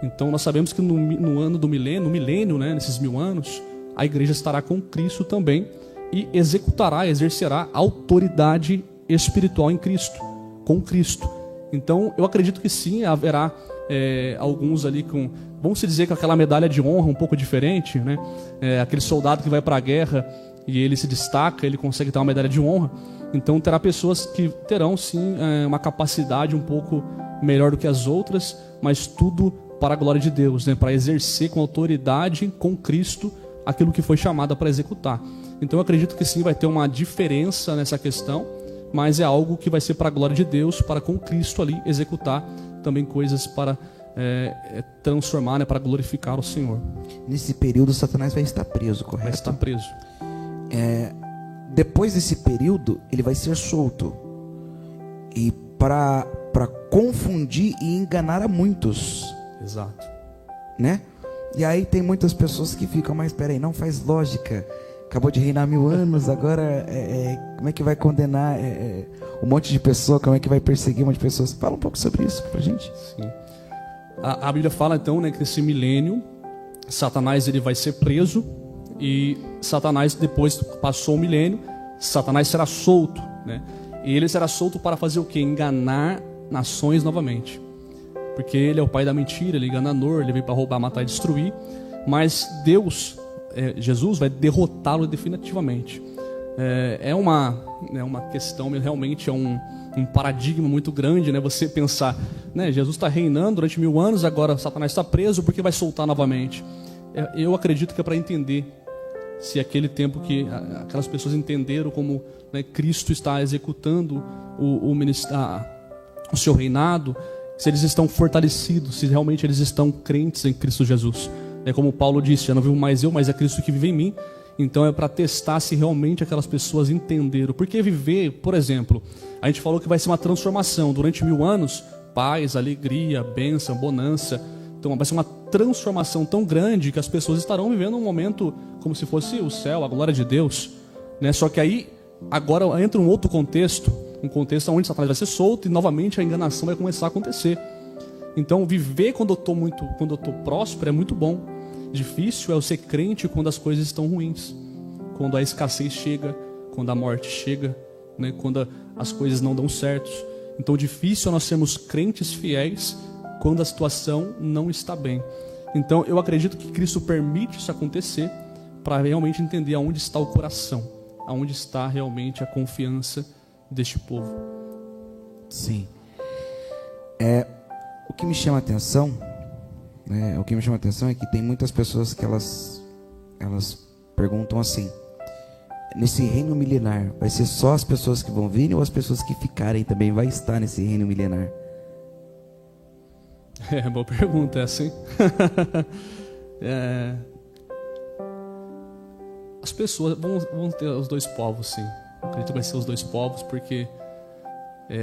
Então nós sabemos que no ano do milênio, né, nesses 1000 anos, a igreja estará com Cristo também e exercerá autoridade espiritual em Cristo, com Cristo. Então eu acredito que sim, haverá alguns ali com, vamos dizer, com aquela medalha de honra um pouco diferente, né? Aquele soldado que vai para a guerra e ele se destaca, ele consegue ter uma medalha de honra. Então terá pessoas que terão sim uma capacidade um pouco melhor do que as outras, mas tudo para a glória de Deus, né? Para exercer com autoridade, com Cristo, aquilo que foi chamada para executar. Então eu acredito que sim, vai ter uma diferença nessa questão, mas é algo que vai ser para a glória de Deus, para com Cristo ali executar também coisas para transformar, né? Para glorificar o Senhor. Nesse período Satanás vai estar preso, correto? Vai estar preso. Depois desse período ele vai ser solto, e para confundir e enganar a muitos. Exato. Né? E aí tem muitas pessoas que ficam, mas peraí, não faz lógica. Acabou de reinar 1000 anos, agora como é que vai condenar um monte de pessoas? Como é que vai perseguir um monte de pessoas? Fala um pouco sobre isso pra gente. Sim. A Bíblia fala então, né, que nesse milênio Satanás ele vai ser preso, e Satanás, depois passou o milênio, Satanás será solto, né? E ele será solto para fazer o quê? Enganar nações novamente. Porque ele é o pai da mentira, ele é enganador, ele veio para roubar, matar e destruir. Mas Deus, Jesus, vai derrotá-lo definitivamente. É uma questão, realmente é um paradigma muito grande, né? Você pensar, né? Jesus está reinando durante 1000 anos, agora Satanás está preso, porque vai soltar novamente. Eu acredito que é para entender se aquele tempo que aquelas pessoas entenderam como, né, Cristo está executando o seu reinado, se eles estão fortalecidos, se realmente eles estão crentes em Cristo Jesus. É como Paulo disse, já não vivo mais eu, mas é Cristo que vive em mim. Então é para testar se realmente aquelas pessoas entenderam. Porque viver, por exemplo, a gente falou que vai ser uma transformação durante 1000 anos, paz, alegria, bênção, bonança. Então vai ser uma transformação tão grande que as pessoas estarão vivendo um momento como se fosse o céu, a glória de Deus, né? Só que aí agora entra um outro contexto, um contexto onde Satanás vai ser solto e novamente a enganação vai começar a acontecer. Então viver quando eu estou próspero é muito bom. Difícil é eu ser crente quando as coisas estão ruins, quando a escassez chega, quando a morte chega, né? Quando as coisas não dão certo. Então difícil é nós sermos crentes fiéis quando a situação não está bem. Então eu acredito que Cristo permite isso acontecer para realmente entender aonde está o coração, aonde está realmente a confiança deste povo. Sim. O que me chama a atenção, né? O que me chama a atenção é que tem muitas pessoas que elas perguntam assim: nesse reino milenar vai ser só as pessoas que vão vir, ou as pessoas que ficarem também vai estar nesse reino milenar? Boa pergunta essa, hein? As pessoas vão ter os dois povos, sim. Acredito que vai ser os dois povos, porque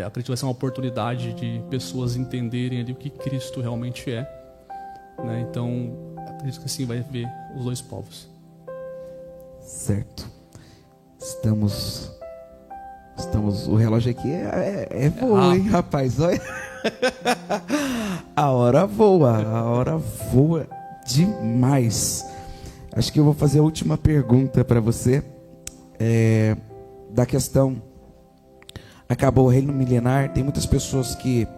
acredito que vai ser uma oportunidade de pessoas entenderem ali o que Cristo realmente é, né? Então acredito que sim, vai ver os dois povos. Certo. O relógio aqui voa, hein, rapaz? Olha. A hora voa demais. Acho que eu vou fazer a última pergunta para você, da questão, acabou o reino milenar. Tem muitas pessoas que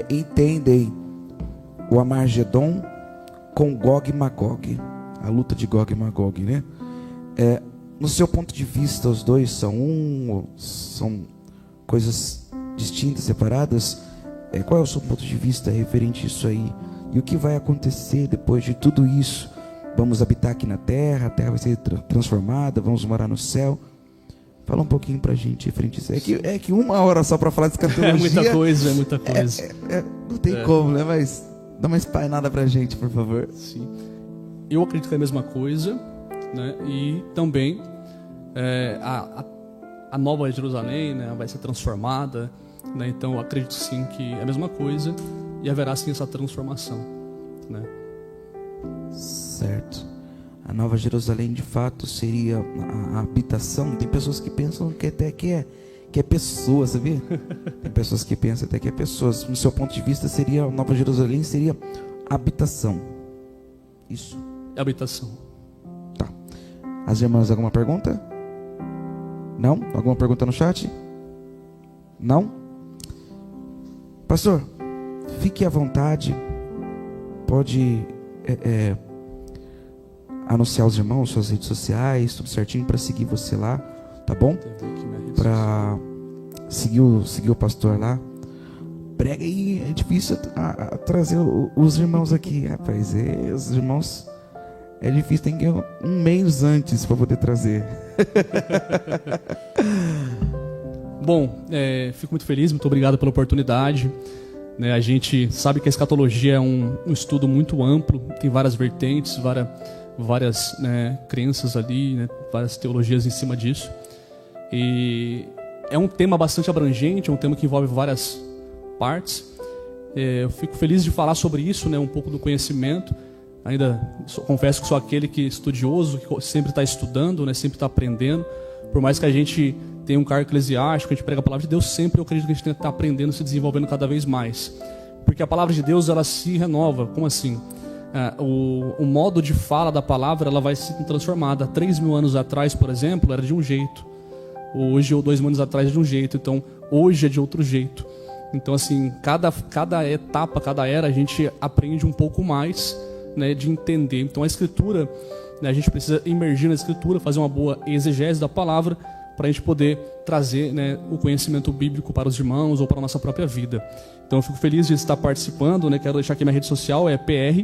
entendem o Armagedon com Gog e Magog, a luta de Gog e Magog, né? No seu ponto de vista, os dois são coisas distintas, separadas? Qual é o seu ponto de vista referente a isso aí? E o que vai acontecer depois de tudo isso? Vamos habitar aqui na terra, a terra vai ser transformada, vamos morar no céu? Fala um pouquinho pra gente referente a isso. É que 1 hora só pra falar de escatologia... É muita coisa. Não tem como, né? Mas dá uma espainada pra gente, por favor. Sim. Eu acredito que é a mesma coisa, né? E também a Nova Jerusalém, né, vai ser transformada, né? Então eu acredito sim que é a mesma coisa e haverá sim essa transformação, né? Certo. a Nova Jerusalém de fato seria a habitação. Tem pessoas que pensam que até que é pessoa, sabia? Tem pessoas que pensam até que é pessoas. No seu ponto de vista, seria a Nova Jerusalém seria habitação. Isso. Habitação. Tá. As irmãs, alguma pergunta? Não? Alguma pergunta no chat? Não? Pastor, fique à vontade. Pode anunciar aos irmãos suas redes sociais, tudo certinho para seguir você lá, tá bom? Para seguir o pastor lá. Prega aí, é difícil trazer os irmãos aqui, rapaz. Os irmãos é difícil, tem que ir um mês antes para poder trazer. Bom, fico muito feliz, muito obrigado pela oportunidade. A gente sabe que a escatologia é um estudo muito amplo, tem várias vertentes, várias crenças ali, várias teologias em cima disso. E é um tema bastante abrangente, é um tema que envolve várias partes. Eu fico feliz de falar sobre isso, um pouco do conhecimento. Ainda confesso que sou aquele que é estudioso, que sempre está estudando, sempre está aprendendo. Por mais que a gente tenha um cargo eclesiástico, a gente prega a palavra de Deus, sempre eu acredito que a gente tem que estar aprendendo, se desenvolvendo cada vez mais. Porque a palavra de Deus, ela se renova. Como assim? O modo de fala da palavra, ela vai se transformar. Há 3.000 anos atrás, por exemplo, era de um jeito. Hoje, ou 2.000 anos atrás, é de um jeito. Então, hoje é de outro jeito. Então, assim, cada etapa, cada era, a gente aprende um pouco mais, de entender. Então, a Escritura, a gente precisa imergir na Escritura, fazer uma boa exegese da palavra, para a gente poder trazer o conhecimento bíblico para os irmãos ou para a nossa própria vida. Então, eu fico feliz de estar participando. Quero deixar aqui minha rede social, é PR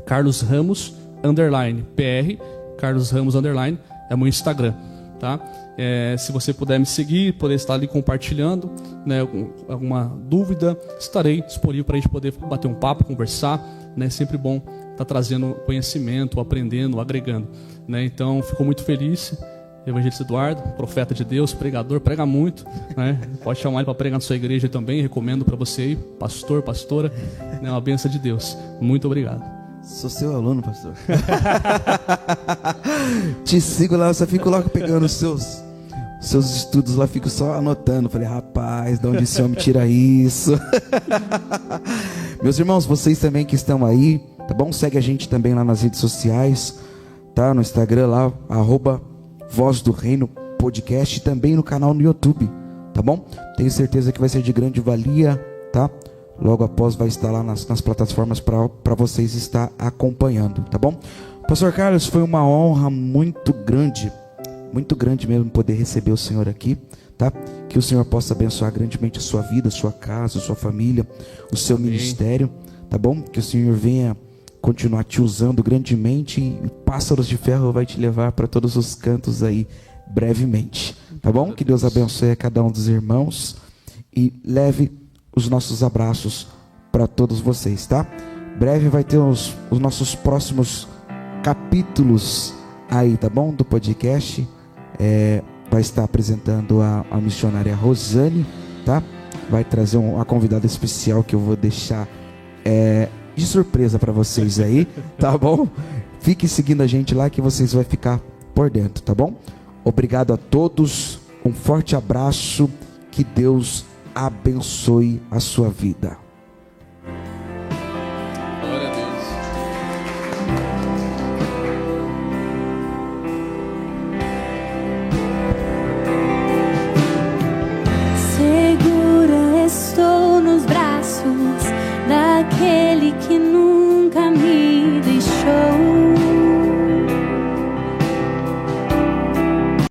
Carlos Ramos _ PR Carlos Ramos _ é meu Instagram, tá? Se você puder me seguir, poder estar ali compartilhando, alguma dúvida, estarei disponível para a gente poder bater um papo, conversar, É sempre bom estar trazendo conhecimento, aprendendo, agregando, Então, fico muito feliz. Evangelista Eduardo, profeta de Deus, pregador, prega muito, Pode chamar ele para pregar na sua igreja também, recomendo para você aí, pastor, pastora, uma bênção de Deus. Muito obrigado. Sou seu aluno, pastor. Te sigo lá, eu só fico lá pegando os seus estudos lá, fico só anotando. Falei, rapaz, de onde esse homem tira isso? Meus irmãos, vocês também que estão aí, tá bom? Segue a gente também lá nas redes sociais, tá? No Instagram lá, @Voz do Reino Podcast, e também no canal no YouTube, tá bom? Tenho certeza que vai ser de grande valia, tá? Logo após vai estar lá nas plataformas para vocês estar acompanhando, tá bom? Pastor Carlos, foi uma honra muito grande mesmo poder receber o senhor aqui, tá? Que o senhor possa abençoar grandemente a sua vida, a sua casa, a sua família, o seu ministério, tá bom? Que o senhor venha continuar te usando grandemente, e Pássaros de Ferro vai te levar para todos os cantos aí brevemente, tá bom? Que Deus abençoe a cada um dos irmãos e leve os nossos abraços para todos vocês, tá? Breve vai ter os nossos próximos capítulos aí, tá bom? Do podcast. Vai estar apresentando a missionária Rosane, tá? Vai trazer uma convidada especial que eu vou deixar de surpresa para vocês aí, tá bom? Fiquem seguindo a gente lá que vocês vão ficar por dentro, tá bom? Obrigado a todos, um forte abraço, que Deus abençoe a sua vida.